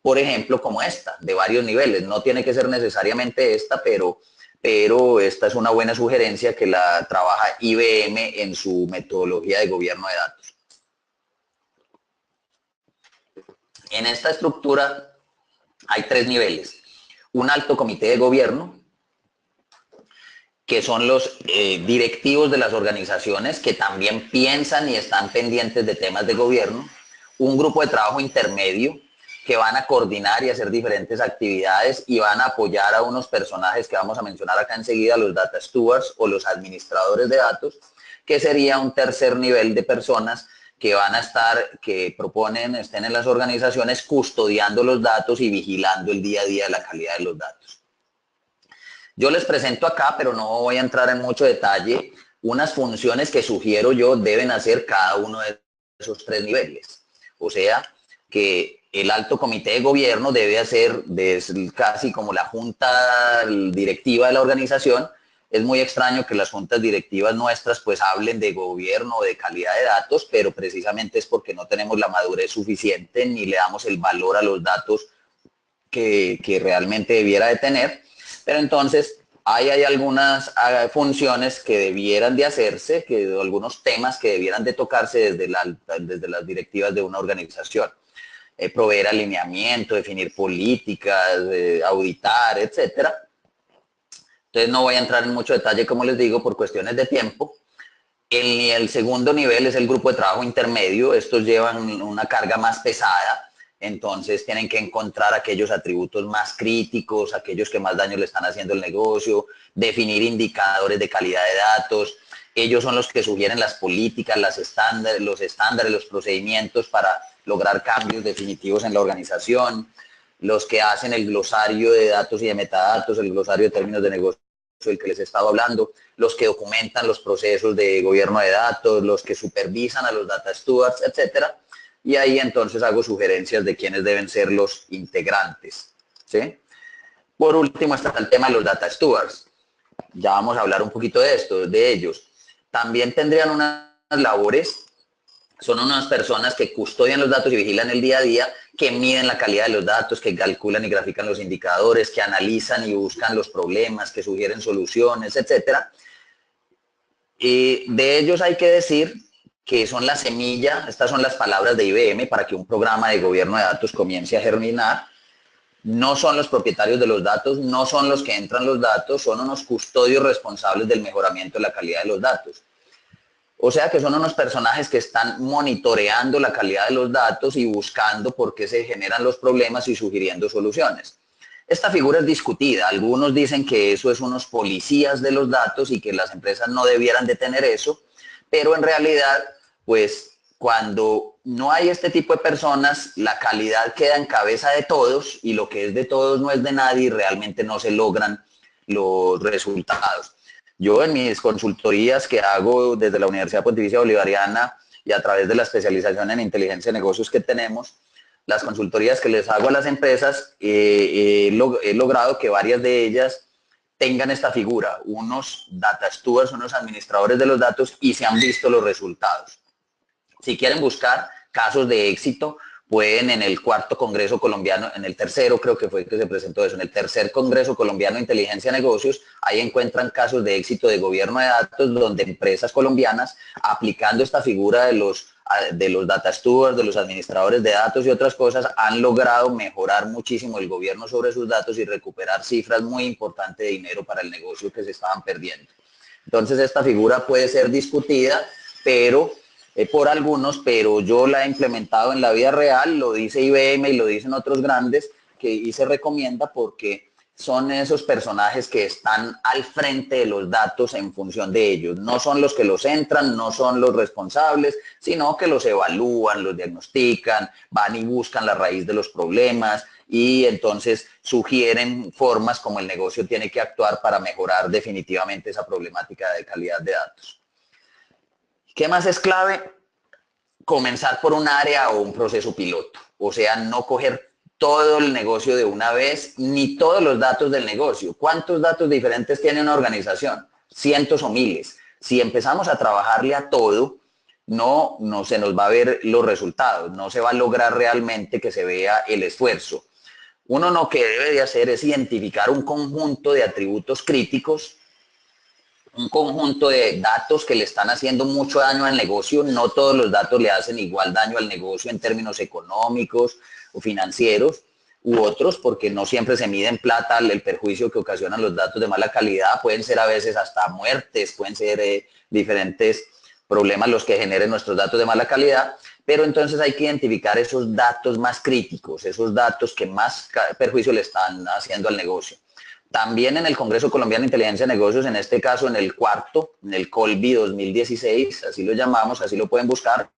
por ejemplo, como esta, de varios niveles. No tiene que ser necesariamente esta, pero esta es una buena sugerencia que la trabaja IBM en su metodología de gobierno de datos. En esta estructura hay 3 niveles. Un alto comité de gobierno, que son los directivos de las organizaciones que también piensan y están pendientes de temas de gobierno, un grupo de trabajo intermedio que van a coordinar y hacer diferentes actividades y van a apoyar a unos personajes que vamos a mencionar acá enseguida, los data stewards o los administradores de datos, que sería un tercer nivel de personas que van a estar, que proponen, estén en las organizaciones custodiando los datos y vigilando el día a día de la calidad de los datos. Yo les presento acá, pero no voy a entrar en mucho detalle, unas funciones que sugiero yo deben hacer cada uno de esos tres niveles. O sea, que el alto comité de gobierno debe hacer casi como la junta directiva de la organización. Es muy extraño que las juntas directivas nuestras pues hablen de gobierno o de calidad de datos, pero precisamente es porque no tenemos la madurez suficiente ni le damos el valor a los datos que realmente debiera de tener. Pero entonces hay algunas funciones que debieran de hacerse, algunos temas que debieran de tocarse desde las directivas de una organización. Proveer alineamiento, definir políticas, auditar, etcétera. Entonces no voy a entrar en mucho detalle, como les digo, por cuestiones de tiempo. El segundo nivel es el grupo de trabajo intermedio. Estos llevan una carga más pesada. Entonces tienen que encontrar aquellos atributos más críticos, aquellos que más daño le están haciendo al negocio, definir indicadores de calidad de datos. Ellos son los que sugieren las políticas, los estándares, los procedimientos para lograr cambios definitivos en la organización, los que hacen el glosario de datos y de metadatos, el glosario de términos de negocio del que les he estado hablando, los que documentan los procesos de gobierno de datos, los que supervisan a los data stewards, etcétera. Y ahí entonces hago sugerencias de quiénes deben ser los integrantes, ¿sí? Por último está el tema de los data stewards. Ya vamos a hablar un poquito de ellos. También tendrían unas labores, son unas personas que custodian los datos y vigilan el día a día, que miden la calidad de los datos, que calculan y grafican los indicadores, que analizan y buscan los problemas, que sugieren soluciones, etcétera. De ellos hay que decir que son la semilla, estas son las palabras de IBM para que un programa de gobierno de datos comience a germinar. No son los propietarios de los datos, no son los que entran los datos, son unos custodios responsables del mejoramiento de la calidad de los datos. O sea que son unos personajes que están monitoreando la calidad de los datos y buscando por qué se generan los problemas y sugiriendo soluciones. Esta figura es discutida. Algunos dicen que eso es unos policías de los datos y que las empresas no debieran de tener eso, pero en realidad, pues cuando no hay este tipo de personas, la calidad queda en cabeza de todos y lo que es de todos no es de nadie y realmente no se logran los resultados. Yo en mis consultorías que hago desde la Universidad Pontificia Bolivariana y a través de la especialización en inteligencia de negocios que tenemos, las consultorías que les hago a las empresas, he logrado que varias de ellas tengan esta figura, unos data stewards, unos administradores de los datos y se han visto los resultados. Si quieren buscar casos de éxito, pueden en el cuarto Congreso Colombiano, en el tercero creo que fue que se presentó eso, en el tercer Congreso Colombiano de Inteligencia de Negocios, ahí encuentran casos de éxito de gobierno de datos donde empresas colombianas aplicando esta figura de los data stewards, de los administradores de datos y otras cosas, han logrado mejorar muchísimo el gobierno sobre sus datos y recuperar cifras muy importantes de dinero para el negocio que se estaban perdiendo. Entonces esta figura puede ser discutida, pero por algunos, pero yo la he implementado en la vida real, lo dice IBM y lo dicen otros grandes, y se recomienda porque son esos personajes que están al frente de los datos en función de ellos. No son los que los entran, no son los responsables, sino que los evalúan, los diagnostican, van y buscan la raíz de los problemas y entonces sugieren formas como el negocio tiene que actuar para mejorar definitivamente esa problemática de calidad de datos. ¿Qué más es clave? Comenzar por un área o un proceso piloto. O sea, no coger todo el negocio de una vez, ni todos los datos del negocio. ¿Cuántos datos diferentes tiene una organización? Cientos o miles. Si empezamos a trabajarle a todo, no se nos va a ver los resultados, no se va a lograr realmente que se vea el esfuerzo. Uno lo que debe de hacer es identificar un conjunto de atributos críticos, un conjunto de datos que le están haciendo mucho daño al negocio. No todos los datos le hacen igual daño al negocio en términos económicos o financieros. u otros, porque no siempre se mide en plata el perjuicio que ocasionan los datos de mala calidad, pueden ser a veces hasta muertes, pueden ser diferentes problemas los que generen nuestros datos de mala calidad, pero entonces hay que identificar esos datos más críticos, esos datos que más perjuicio le están haciendo al negocio. También en el Congreso Colombiano de Inteligencia de Negocios, en este caso en el cuarto, en el Colby 2016, así lo llamamos, así lo pueden buscar,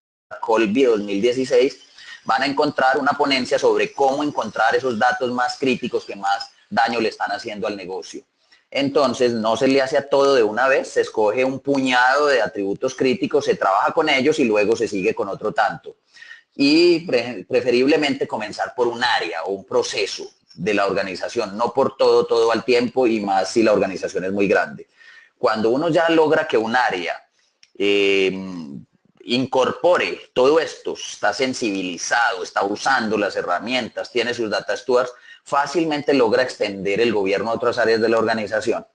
Colby 2016, van a encontrar una ponencia sobre cómo encontrar esos datos más críticos que más daño le están haciendo al negocio. Entonces, no se le hace a todo de una vez, se escoge un puñado de atributos críticos, se trabaja con ellos y luego se sigue con otro tanto. Y preferiblemente comenzar por un área o un proceso de la organización, no por todo al tiempo y más si la organización es muy grande. Cuando uno ya logra que un área incorpore todo esto, está sensibilizado, está usando las herramientas, tiene sus data stewards, fácilmente logra extender el gobierno a otras áreas de la organización.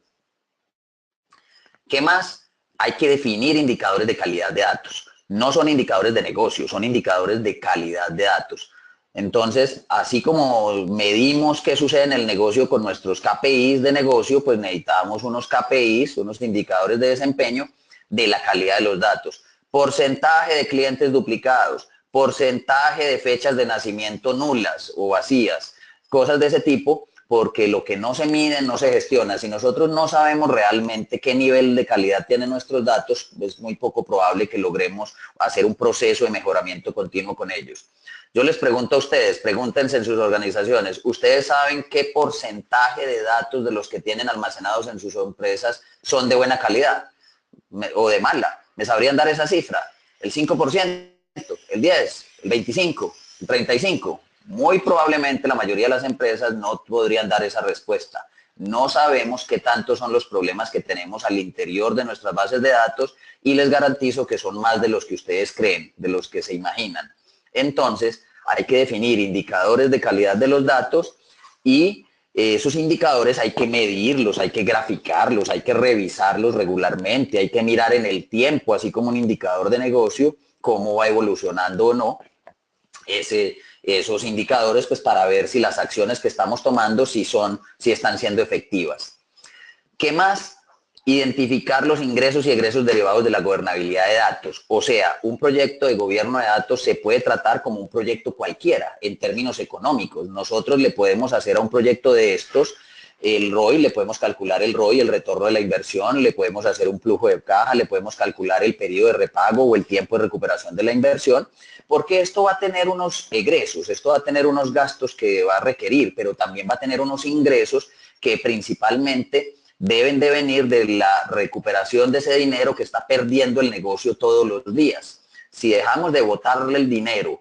¿Qué más? Hay que definir indicadores de calidad de datos. No son indicadores de negocio, son indicadores de calidad de datos. Entonces, así como medimos qué sucede en el negocio con nuestros KPIs de negocio, pues necesitamos unos KPIs, unos indicadores de desempeño de la calidad de los datos. Porcentaje de clientes duplicados, porcentaje de fechas de nacimiento nulas o vacías, cosas de ese tipo, porque lo que no se mide no se gestiona. Si nosotros no sabemos realmente qué nivel de calidad tienen nuestros datos, es muy poco probable que logremos hacer un proceso de mejoramiento continuo con ellos. Yo les pregunto a ustedes, pregúntense en sus organizaciones, ¿ustedes saben qué porcentaje de datos de los que tienen almacenados en sus empresas son de buena calidad o de mala? ¿Me sabrían dar esa cifra? ¿El 5%, el 10%, el 25%, el 35%? Muy probablemente la mayoría de las empresas no podrían dar esa respuesta. No sabemos qué tantos son los problemas que tenemos al interior de nuestras bases de datos y les garantizo que son más de los que ustedes creen, de los que se imaginan. Entonces, hay que definir indicadores de calidad de los datos y esos indicadores hay que medirlos, hay que graficarlos, hay que revisarlos regularmente, hay que mirar en el tiempo, así como un indicador de negocio, cómo va evolucionando o no esos indicadores, pues para ver si las acciones que estamos tomando si están siendo efectivas. ¿Qué más? Identificar los ingresos y egresos derivados de la gobernabilidad de datos. O sea, un proyecto de gobierno de datos se puede tratar como un proyecto cualquiera en términos económicos. Nosotros le podemos hacer a un proyecto de estos el ROI, le podemos calcular el ROI, el retorno de la inversión, le podemos hacer un flujo de caja, le podemos calcular el periodo de repago o el tiempo de recuperación de la inversión, porque esto va a tener unos egresos, esto va a tener unos gastos que va a requerir, pero también va a tener unos ingresos que principalmente deben de venir de la recuperación de ese dinero que está perdiendo el negocio todos los días. Si dejamos de botarle el dinero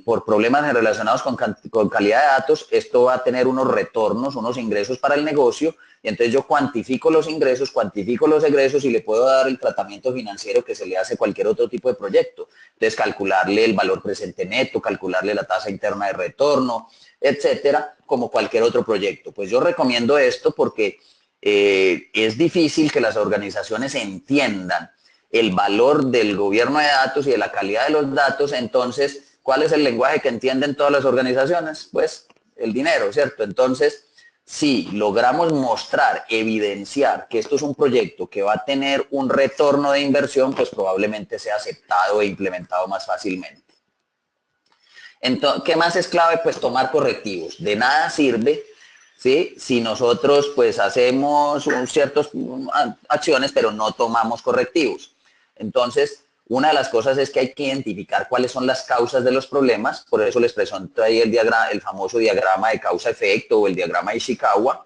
por problemas relacionados con calidad de datos, esto va a tener unos retornos, unos ingresos para el negocio, y entonces yo cuantifico los ingresos, cuantifico los egresos y le puedo dar el tratamiento financiero que se le hace a cualquier otro tipo de proyecto. Entonces calcularle el valor presente neto, calcularle la tasa interna de retorno, etcétera, como cualquier otro proyecto. Pues yo recomiendo esto porque es difícil que las organizaciones entiendan el valor del gobierno de datos y de la calidad de los datos. Entonces, ¿cuál es el lenguaje que entienden todas las organizaciones? Pues el dinero, ¿cierto? Entonces, si logramos mostrar, evidenciar que esto es un proyecto que va a tener un retorno de inversión, pues probablemente sea aceptado e implementado más fácilmente. Entonces, ¿qué más es clave? Pues tomar correctivos. De nada sirve, ¿sí?, si nosotros pues hacemos ciertas acciones, pero no tomamos correctivos. Entonces, una de las cosas es que hay que identificar cuáles son las causas de los problemas. Por eso les presento ahí el famoso diagrama de causa-efecto o el diagrama de Ishikawa,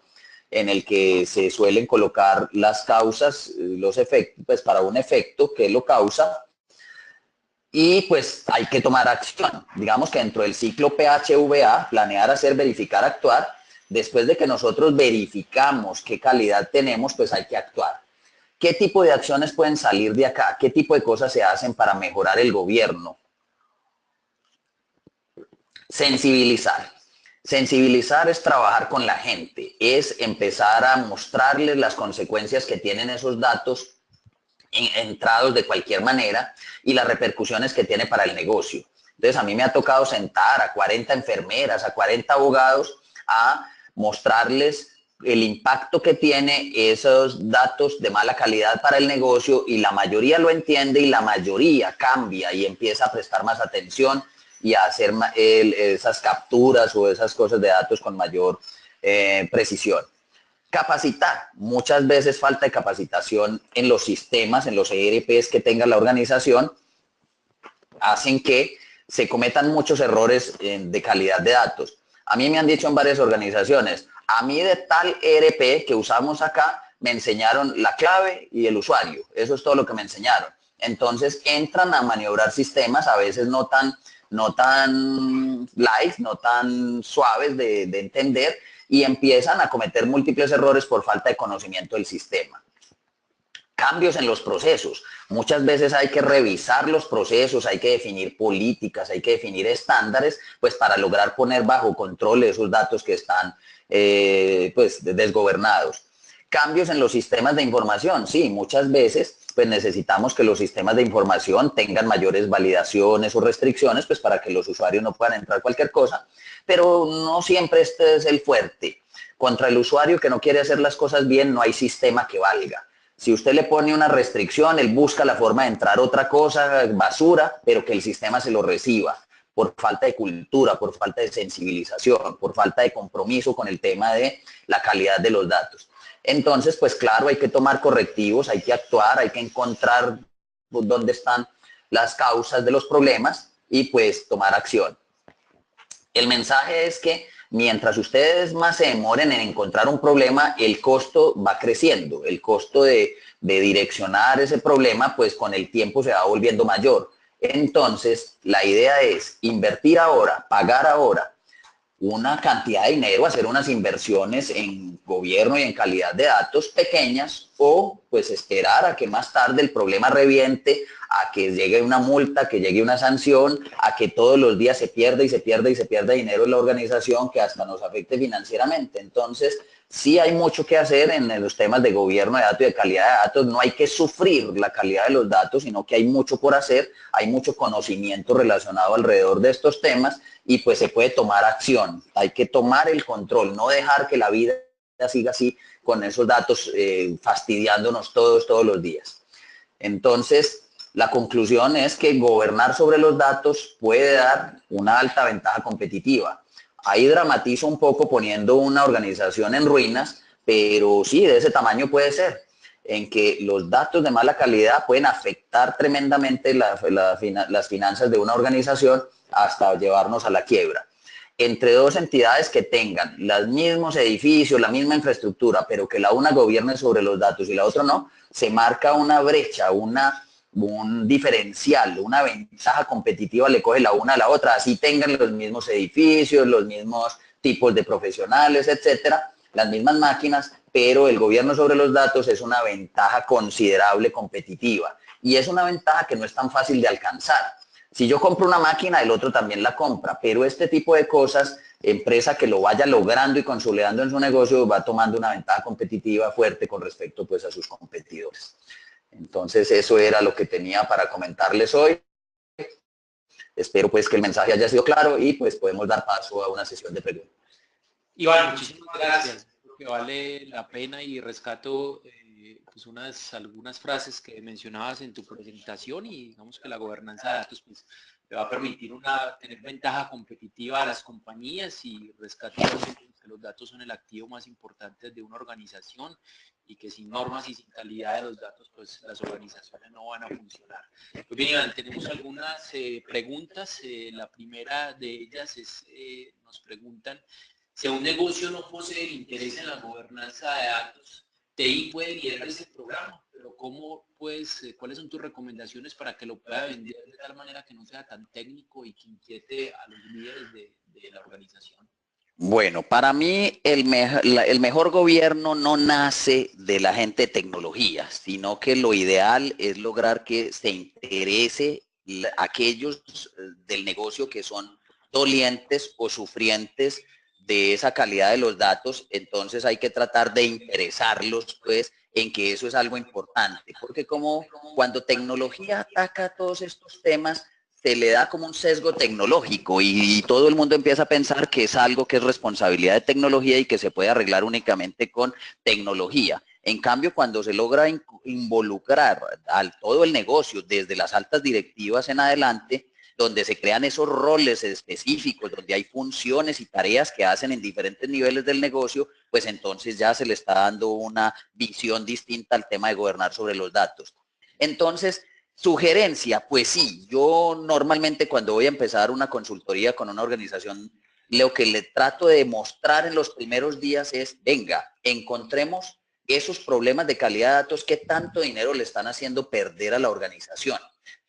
en el que se suelen colocar las causas, los efectos, pues para un efecto que lo causa, y pues hay que tomar acción. Digamos que dentro del ciclo PHVA, planear, hacer, verificar, actuar, después de que nosotros verificamos qué calidad tenemos, pues hay que actuar. ¿Qué tipo de acciones pueden salir de acá? ¿Qué tipo de cosas se hacen para mejorar el gobierno? Sensibilizar. Sensibilizar es trabajar con la gente, es empezar a mostrarles las consecuencias que tienen esos datos entrados de cualquier manera y las repercusiones que tiene para el negocio. Entonces a mí me ha tocado sentar a 40 enfermeras, a 40 abogados a mostrarles el impacto que tiene esos datos de mala calidad para el negocio, y la mayoría lo entiende y la mayoría cambia y empieza a prestar más atención y a hacer esas capturas o esas cosas de datos con mayor precisión. Capacitar. Muchas veces falta de capacitación en los sistemas, en los ERPs que tenga la organización, hacen que se cometan muchos errores de calidad de datos. A mí me han dicho en varias organizaciones, a mí de tal ERP que usamos acá me enseñaron la clave y el usuario. Eso es todo lo que me enseñaron. Entonces entran a maniobrar sistemas a veces no tan light, no tan suaves de entender, y empiezan a cometer múltiples errores por falta de conocimiento del sistema. Cambios en los procesos. Muchas veces hay que revisar los procesos, hay que definir políticas, hay que definir estándares, pues para lograr poner bajo control esos datos que están pues desgobernados. Cambios en los sistemas de información. Sí, muchas veces pues necesitamos que los sistemas de información tengan mayores validaciones o restricciones, pues para que los usuarios no puedan entrar cualquier cosa, pero no siempre este es el fuerte. Contra el usuario que no quiere hacer las cosas bien, no hay sistema que valga. Si usted le pone una restricción, él busca la forma de entrar otra cosa, basura, pero que el sistema se lo reciba, por falta de cultura, por falta de sensibilización, por falta de compromiso con el tema de la calidad de los datos. Entonces, pues claro, hay que tomar correctivos, hay que actuar, hay que encontrar dónde están las causas de los problemas y pues tomar acción. El mensaje es que mientras ustedes más se demoren en encontrar un problema, el costo va creciendo. El costo de direccionar ese problema, pues con el tiempo se va volviendo mayor. Entonces, la idea es invertir ahora, pagar ahora una cantidad de dinero, hacer unas inversiones en gobierno y en calidad de datos pequeñas, o pues esperar a que más tarde el problema reviente, a que llegue una multa, que llegue una sanción, a que todos los días se pierda y se pierda y se pierda dinero en la organización, que hasta nos afecte financieramente. Entonces, sí hay mucho que hacer en los temas de gobierno de datos y de calidad de datos. No hay que sufrir la calidad de los datos, sino que hay mucho por hacer, hay mucho conocimiento relacionado alrededor de estos temas, y pues se puede tomar acción. Hay que tomar el control, no dejar que la vida siga así con esos datos fastidiándonos todos los días. Entonces, la conclusión es que gobernar sobre los datos puede dar una alta ventaja competitiva. Ahí dramatizo un poco poniendo una organización en ruinas, pero sí, de ese tamaño puede ser, en que los datos de mala calidad pueden afectar tremendamente las finanzas de una organización hasta llevarnos a la quiebra. Entre dos entidades que tengan los mismos edificios, la misma infraestructura, pero que la una gobierne sobre los datos y la otra no, se marca una brecha, un diferencial, una ventaja competitiva le coge la una a la otra, así tengan los mismos edificios, los mismos tipos de profesionales, etcétera, las mismas máquinas, pero el gobierno sobre los datos es una ventaja considerable competitiva, y es una ventaja que no es tan fácil de alcanzar. Si yo compro una máquina, el otro también la compra, pero este tipo de cosas, empresa que lo vaya logrando y consolidando en su negocio, va tomando una ventaja competitiva fuerte con respecto pues a sus competidores. Entonces eso era lo que tenía para comentarles hoy. Espero pues que el mensaje haya sido claro y pues podemos dar paso a una sesión de preguntas. Iván, muchísimas gracias. Creo que vale la pena y rescato pues algunas frases que mencionabas en tu presentación, y digamos que la gobernanza de datos pues, le va a permitir tener ventaja competitiva a las compañías, y rescato que los datos son el activo más importante de una organización, y que sin normas y sin calidad de los datos pues las organizaciones no van a funcionar. Pues bien, Iván, tenemos algunas preguntas. La primera de ellas es, nos preguntan: si un negocio no posee el interés en la gobernanza de datos, TI puede liderar ese programa, pero ¿cuáles son tus recomendaciones para que lo pueda vender de tal manera que no sea tan técnico y que inquiete a los líderes de la organización? Bueno, para mí el mejor gobierno no nace de la gente de tecnología, sino que lo ideal es lograr que se interese aquellos del negocio que son dolientes o sufrientes de esa calidad de los datos. Entonces hay que tratar de interesarlos pues en que eso es algo importante, porque como cuando tecnología ataca todos estos temas, se le da como un sesgo tecnológico y todo el mundo empieza a pensar que es algo que es responsabilidad de tecnología y que se puede arreglar únicamente con tecnología. En cambio, cuando se logra involucrar al todo el negocio desde las altas directivas en adelante, donde se crean esos roles específicos, donde hay funciones y tareas que hacen en diferentes niveles del negocio, pues entonces ya se le está dando una visión distinta al tema de gobernar sobre los datos. Entonces, sugerencia, pues sí, yo normalmente cuando voy a empezar una consultoría con una organización, lo que le trato de mostrar en los primeros días es, venga, encontremos esos problemas de calidad de datos que tanto dinero le están haciendo perder a la organización.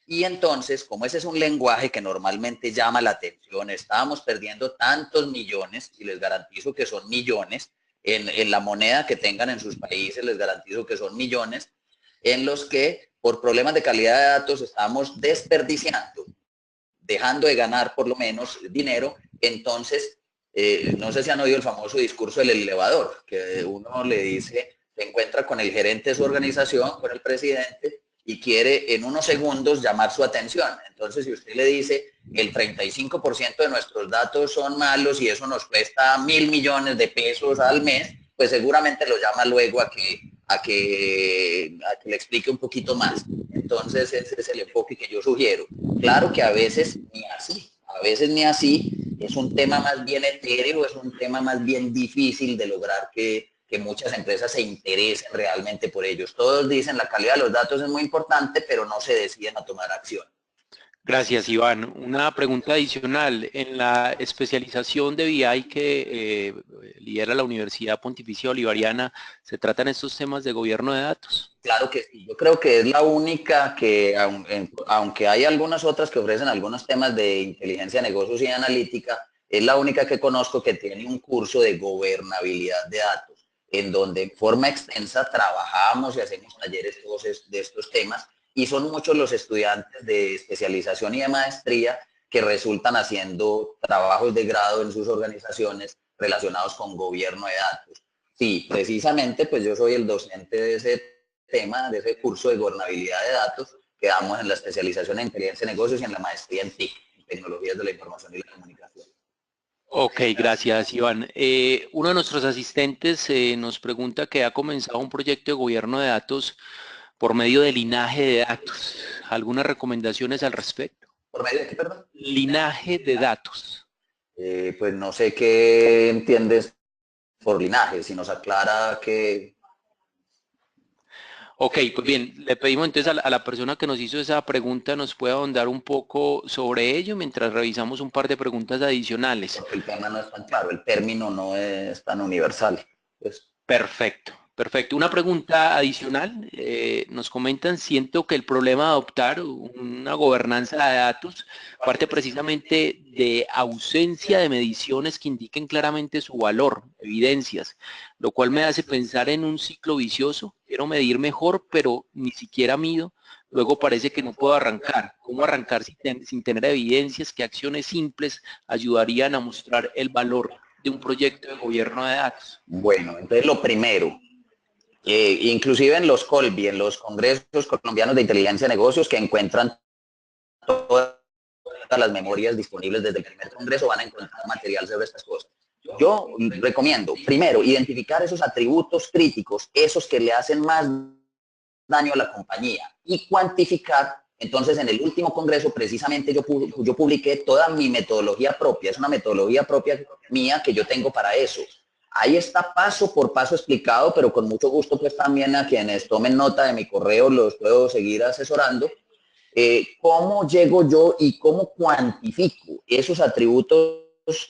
Y entonces, como ese es un lenguaje que normalmente llama la atención, estábamos perdiendo tantos millones, y les garantizo que son millones, en la moneda que tengan en sus países, les garantizo que son millones, en los que por problemas de calidad de datos estamos desperdiciando, dejando de ganar por lo menos dinero. Entonces, no sé si han oído el famoso discurso del elevador, que uno le dice, se encuentra con el gerente de su organización, con el presidente, y quiere en unos segundos llamar su atención. Entonces, si usted le dice, el 35% de nuestros datos son malos y eso nos cuesta 1.000 millones de pesos al mes, pues seguramente lo llama luego a que le explique un poquito más. Entonces, ese es el enfoque que yo sugiero. Claro que a veces ni así, es un tema más bien etéreo, es un tema más bien difícil de lograr que muchas empresas se interesen realmente por ellos. Todos dicen la calidad de los datos es muy importante, pero no se deciden a tomar acción. Gracias, Iván. Una pregunta adicional. En la especialización de BI que lidera la Universidad Pontificia Bolivariana, ¿se tratan estos temas de gobierno de datos? Claro que sí. Yo creo que es la única que, aunque hay algunas otras que ofrecen algunos temas de inteligencia de negocios y de analítica, es la única que conozco que tiene un curso de gobernabilidad de datos, en donde en forma extensa trabajamos y hacemos talleres de estos temas, y son muchos los estudiantes de especialización y de maestría que resultan haciendo trabajos de grado en sus organizaciones relacionados con gobierno de datos. Sí, precisamente, pues yo soy el docente de ese tema, de ese curso de gobernabilidad de datos que damos en la especialización en inteligencia de negocios y en la maestría en TIC, en tecnologías de la información y la comunicación. Ok, gracias, Iván. Uno de nuestros asistentes nos pregunta que ha comenzado un proyecto de gobierno de datos por medio de linaje de datos. ¿Algunas recomendaciones al respecto? ¿Por medio de qué, perdón? Linaje de datos. Pues no sé qué entiendes por linaje, si nos aclara que... Ok, pues bien, le pedimos entonces a la persona que nos hizo esa pregunta nos pueda ahondar un poco sobre ello mientras revisamos un par de preguntas adicionales. Porque el tema no es tan claro, el término no es tan universal. Pues, Perfecto, perfecto. Una pregunta adicional. Nos comentan, siento que el problema de adoptar una gobernanza de datos parte precisamente de ausencia de mediciones que indiquen claramente su valor, evidencias, lo cual me hace pensar en un ciclo vicioso. Quiero medir mejor, pero ni siquiera mido. Luego parece que no puedo arrancar. ¿Cómo arrancar sin tener evidencias? ¿Qué acciones simples ayudarían a mostrar el valor de un proyecto de gobierno de datos? bueno, entonces lo primero, inclusive en los Colby, en los congresos colombianos de inteligencia de negocios que encuentran todas las memorias disponibles desde el primer congreso, van a encontrar material sobre estas cosas. Yo recomiendo, primero, identificar esos atributos críticos, esos que le hacen más daño a la compañía, y cuantificar. Entonces, en el último congreso, precisamente yo publiqué toda mi metodología propia, es una metodología propia mía que yo tengo para eso. Ahí está paso por paso explicado, pero con mucho gusto pues también a quienes tomen nota de mi correo los puedo seguir asesorando. ¿Cómo llego yo y cómo cuantifico esos atributos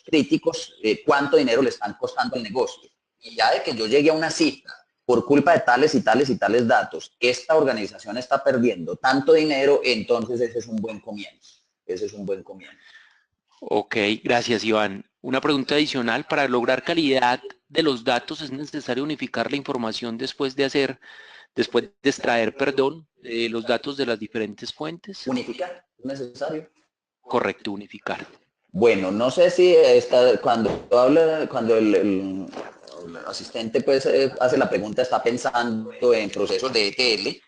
críticos? ¿Cuánto dinero le están costando al negocio? Y ya de que yo llegue a una cifra, por culpa de tales y tales y tales datos, esta organización está perdiendo tanto dinero, entonces ese es un buen comienzo. Ese es un buen comienzo. Ok, gracias, Iván. Una pregunta adicional, para lograr calidad de los datos es necesario unificar la información después de extraer, perdón, los datos de las diferentes fuentes. Unificar, es necesario. Correcto, unificar. Bueno, no sé si cuando el asistente pues hace la pregunta, está pensando en procesos de ETL,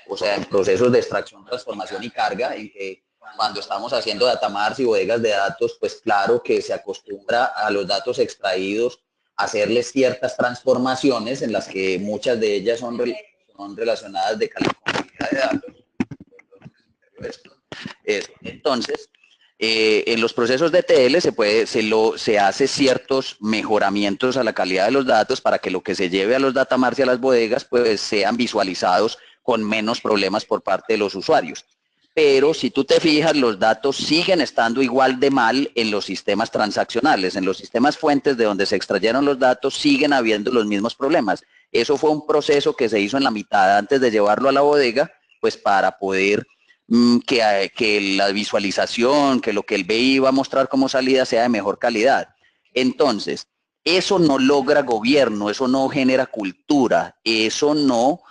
o sea, en procesos de extracción, transformación y carga, en que cuando estamos haciendo datamars y bodegas de datos, pues claro que se acostumbra a los datos extraídos a hacerles ciertas transformaciones en las que muchas de ellas son relacionadas de calidad de datos. Entonces, en los procesos de ETL se hace ciertos mejoramientos a la calidad de los datos para que lo que se lleve a los datamars y a las bodegas pues sean visualizados con menos problemas por parte de los usuarios. Pero si tú te fijas, los datos siguen estando igual de mal en los sistemas transaccionales, en los sistemas fuentes de donde se extrayeron los datos siguen habiendo los mismos problemas. Eso fue un proceso que se hizo en la mitad antes de llevarlo a la bodega, pues para poder que la visualización, que lo que el BI va a mostrar como salida sea de mejor calidad. Entonces, eso no logra gobierno, eso no genera cultura, eso no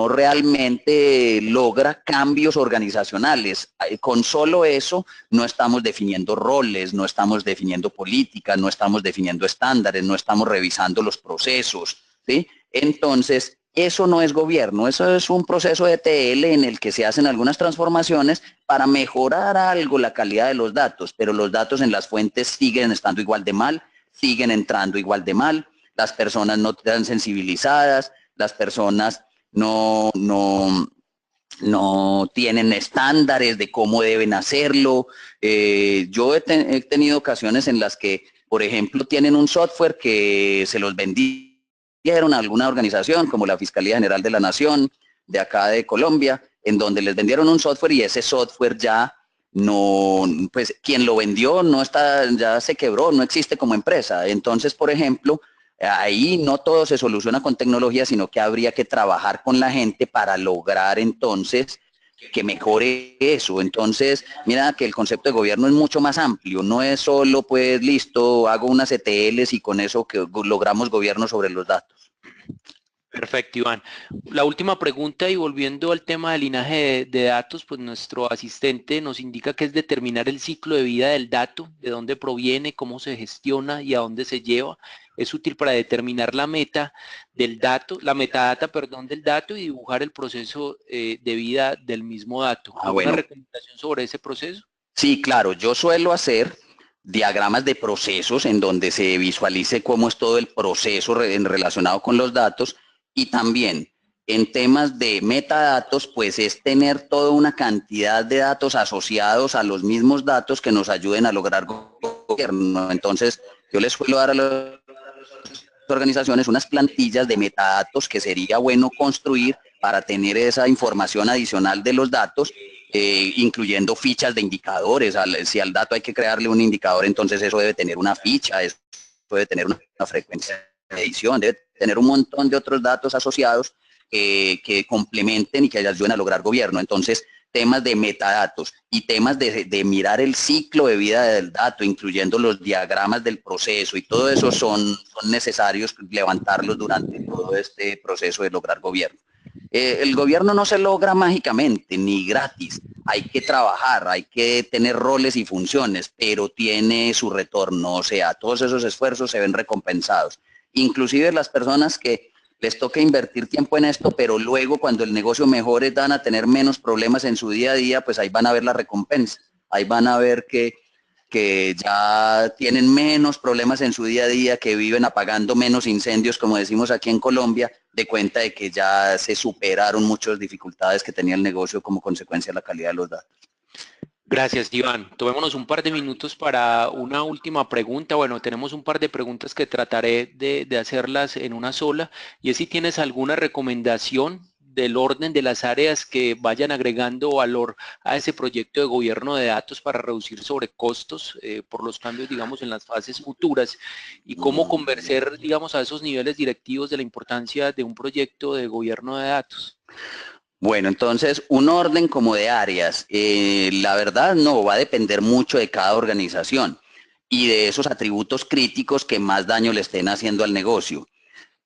realmente logra cambios organizacionales. Con solo eso no estamos definiendo roles, no estamos definiendo políticas, no estamos definiendo estándares, no estamos revisando los procesos, ¿sí? Entonces, eso no es gobierno, eso es un proceso de ETL en el que se hacen algunas transformaciones para mejorar algo la calidad de los datos, pero los datos en las fuentes siguen estando igual de mal, siguen entrando igual de mal, las personas no están sensibilizadas, las personas no tienen estándares de cómo deben hacerlo. Yo he tenido ocasiones en las que, por ejemplo, tienen un software que se los vendieron a alguna organización como la Fiscalía General de la Nación de acá de Colombia, en donde les vendieron un software y ese software ya no, pues quien lo vendió no está, ya se quebró, no existe como empresa. Entonces, por ejemplo, ahí no todo se soluciona con tecnología, sino que habría que trabajar con la gente para lograr entonces que mejore eso. Entonces, mira que el concepto de gobierno es mucho más amplio, no es solo pues listo, hago unas ETLs y con eso que logramos gobierno sobre los datos. Perfecto, Iván. La última pregunta y volviendo al tema del linaje de datos, pues nuestro asistente nos indica que es determinar el ciclo de vida del dato, de dónde proviene, cómo se gestiona y a dónde se lleva. Es útil para determinar la meta del dato, la metadata, perdón, del dato y dibujar el proceso de vida del mismo dato. ¿Alguna Bueno, recomendación sobre ese proceso? sí, claro, yo suelo hacer diagramas de procesos en donde se visualice cómo es todo el proceso relacionado con los datos y también en temas de metadatos, pues es tener toda una cantidad de datos asociados a los mismos datos que nos ayuden a lograr gobierno. Entonces, yo les suelo dar a las organizaciones unas plantillas de metadatos que sería bueno construir para tener esa información adicional de los datos, incluyendo fichas de indicadores. Si al dato hay que crearle un indicador, entonces eso debe tener una ficha, eso debe tener una frecuencia de edición, debe tener un montón de otros datos asociados que complementen y que ayuden a lograr gobierno. Entonces, temas de metadatos y temas de mirar el ciclo de vida del dato, incluyendo los diagramas del proceso y todo eso son necesarios levantarlos durante todo este proceso de lograr gobierno. El gobierno no se logra mágicamente ni gratis, hay que trabajar, hay que tener roles y funciones, pero tiene su retorno, o sea, todos esos esfuerzos se ven recompensados. Inclusive las personas que les toca invertir tiempo en esto, pero luego cuando el negocio mejore van a tener menos problemas en su día a día, pues ahí van a ver la recompensa, ahí van a ver que ya tienen menos problemas en su día a día, que viven apagando menos incendios, como decimos aquí en Colombia, de cuenta de que ya se superaron muchas dificultades que tenía el negocio como consecuencia de la calidad de los datos. Gracias, Iván. Tomémonos un par de minutos para una última pregunta. Bueno, tenemos un par de preguntas que trataré de hacerlas en una sola. Y es si tienes alguna recomendación del orden de las áreas que vayan agregando valor a ese proyecto de gobierno de datos para reducir sobrecostos por los cambios, digamos, en las fases futuras y cómo convencer, digamos, a esos niveles directivos de la importancia de un proyecto de gobierno de datos. Bueno, entonces, un orden como de áreas, la verdad no, va a depender mucho de cada organización y de esos atributos críticos que más daño le estén haciendo al negocio.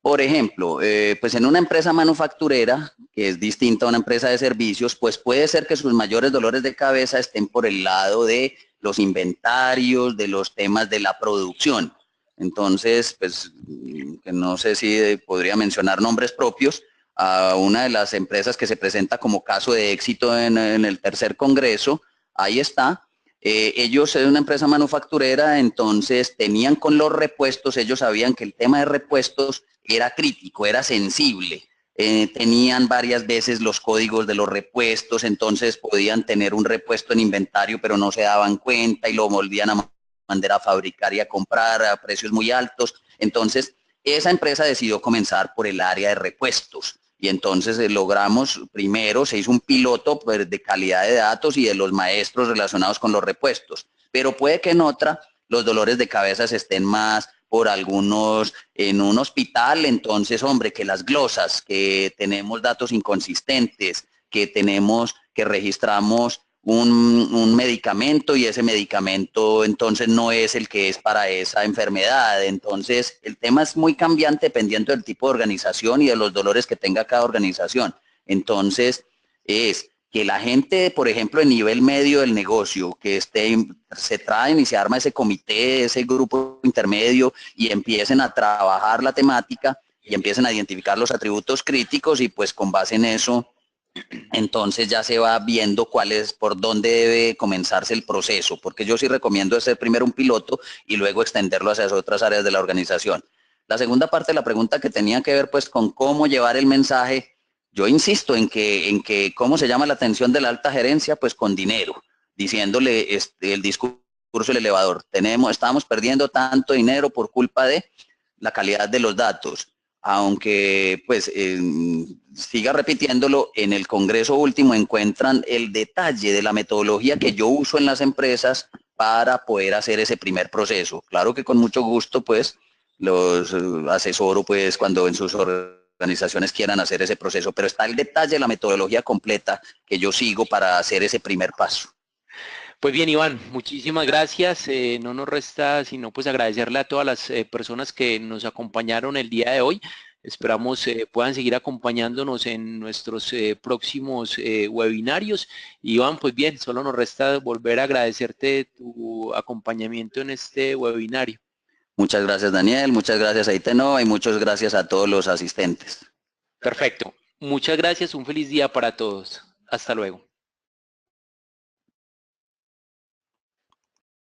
Por ejemplo, pues en una empresa manufacturera, que es distinta a una empresa de servicios, pues puede ser que sus mayores dolores de cabeza estén por el lado de los inventarios, de los temas de la producción. Entonces, pues, no sé si podría mencionar nombres propios, a una de las empresas que se presenta como caso de éxito en el tercer congreso, ahí está. Ellos eran una empresa manufacturera, entonces tenían con los repuestos, ellos sabían que el tema de repuestos era crítico, era sensible. Tenían varias veces los códigos de los repuestos, entonces podían tener un repuesto en inventario, pero no se daban cuenta y lo volvían a mandar a fabricar y a comprar a precios muy altos. Entonces, esa empresa decidió comenzar por el área de repuestos. Y entonces logramos, primero se hizo un piloto pues, de calidad de datos y de los maestros relacionados con los repuestos, pero puede que en otra los dolores de cabeza estén más por algunos en un hospital, entonces hombre, que las glosas, que tenemos datos inconsistentes, que tenemos, que registramos un medicamento y ese medicamento entonces no es el que es para esa enfermedad. Entonces el tema es muy cambiante dependiendo del tipo de organización y de los dolores que tenga cada organización. Entonces es que la gente, por ejemplo, en nivel medio del negocio, que se traen y se arma ese comité, ese grupo intermedio y empiecen a trabajar la temática y empiecen a identificar los atributos críticos y pues con base en eso entonces ya se va viendo cuál es, por dónde debe comenzarse el proceso, porque yo sí recomiendo hacer primero un piloto y luego extenderlo hacia otras áreas de la organización. La segunda parte de la pregunta que tenía que ver pues con cómo llevar el mensaje, yo insisto en que cómo se llama la atención de la alta gerencia, pues con dinero, diciéndole el discurso del elevador, estamos perdiendo tanto dinero por culpa de la calidad de los datos, aunque pues siga repitiéndolo, en el Congreso último encuentran el detalle de la metodología que yo uso en las empresas para poder hacer ese primer proceso. Claro que con mucho gusto pues los asesoro pues cuando en sus organizaciones quieran hacer ese proceso, pero está el detalle de la metodología completa que yo sigo para hacer ese primer paso. Pues bien, Iván, muchísimas gracias. No nos resta sino pues agradecerle a todas las personas que nos acompañaron el día de hoy. Esperamos puedan seguir acompañándonos en nuestros próximos webinarios. Iván, pues bien, solo nos resta volver a agradecerte tu acompañamiento en este webinario. Muchas gracias, Daniel, muchas gracias a Itenova y muchas gracias a todos los asistentes. Perfecto. Muchas gracias. Un feliz día para todos. Hasta luego.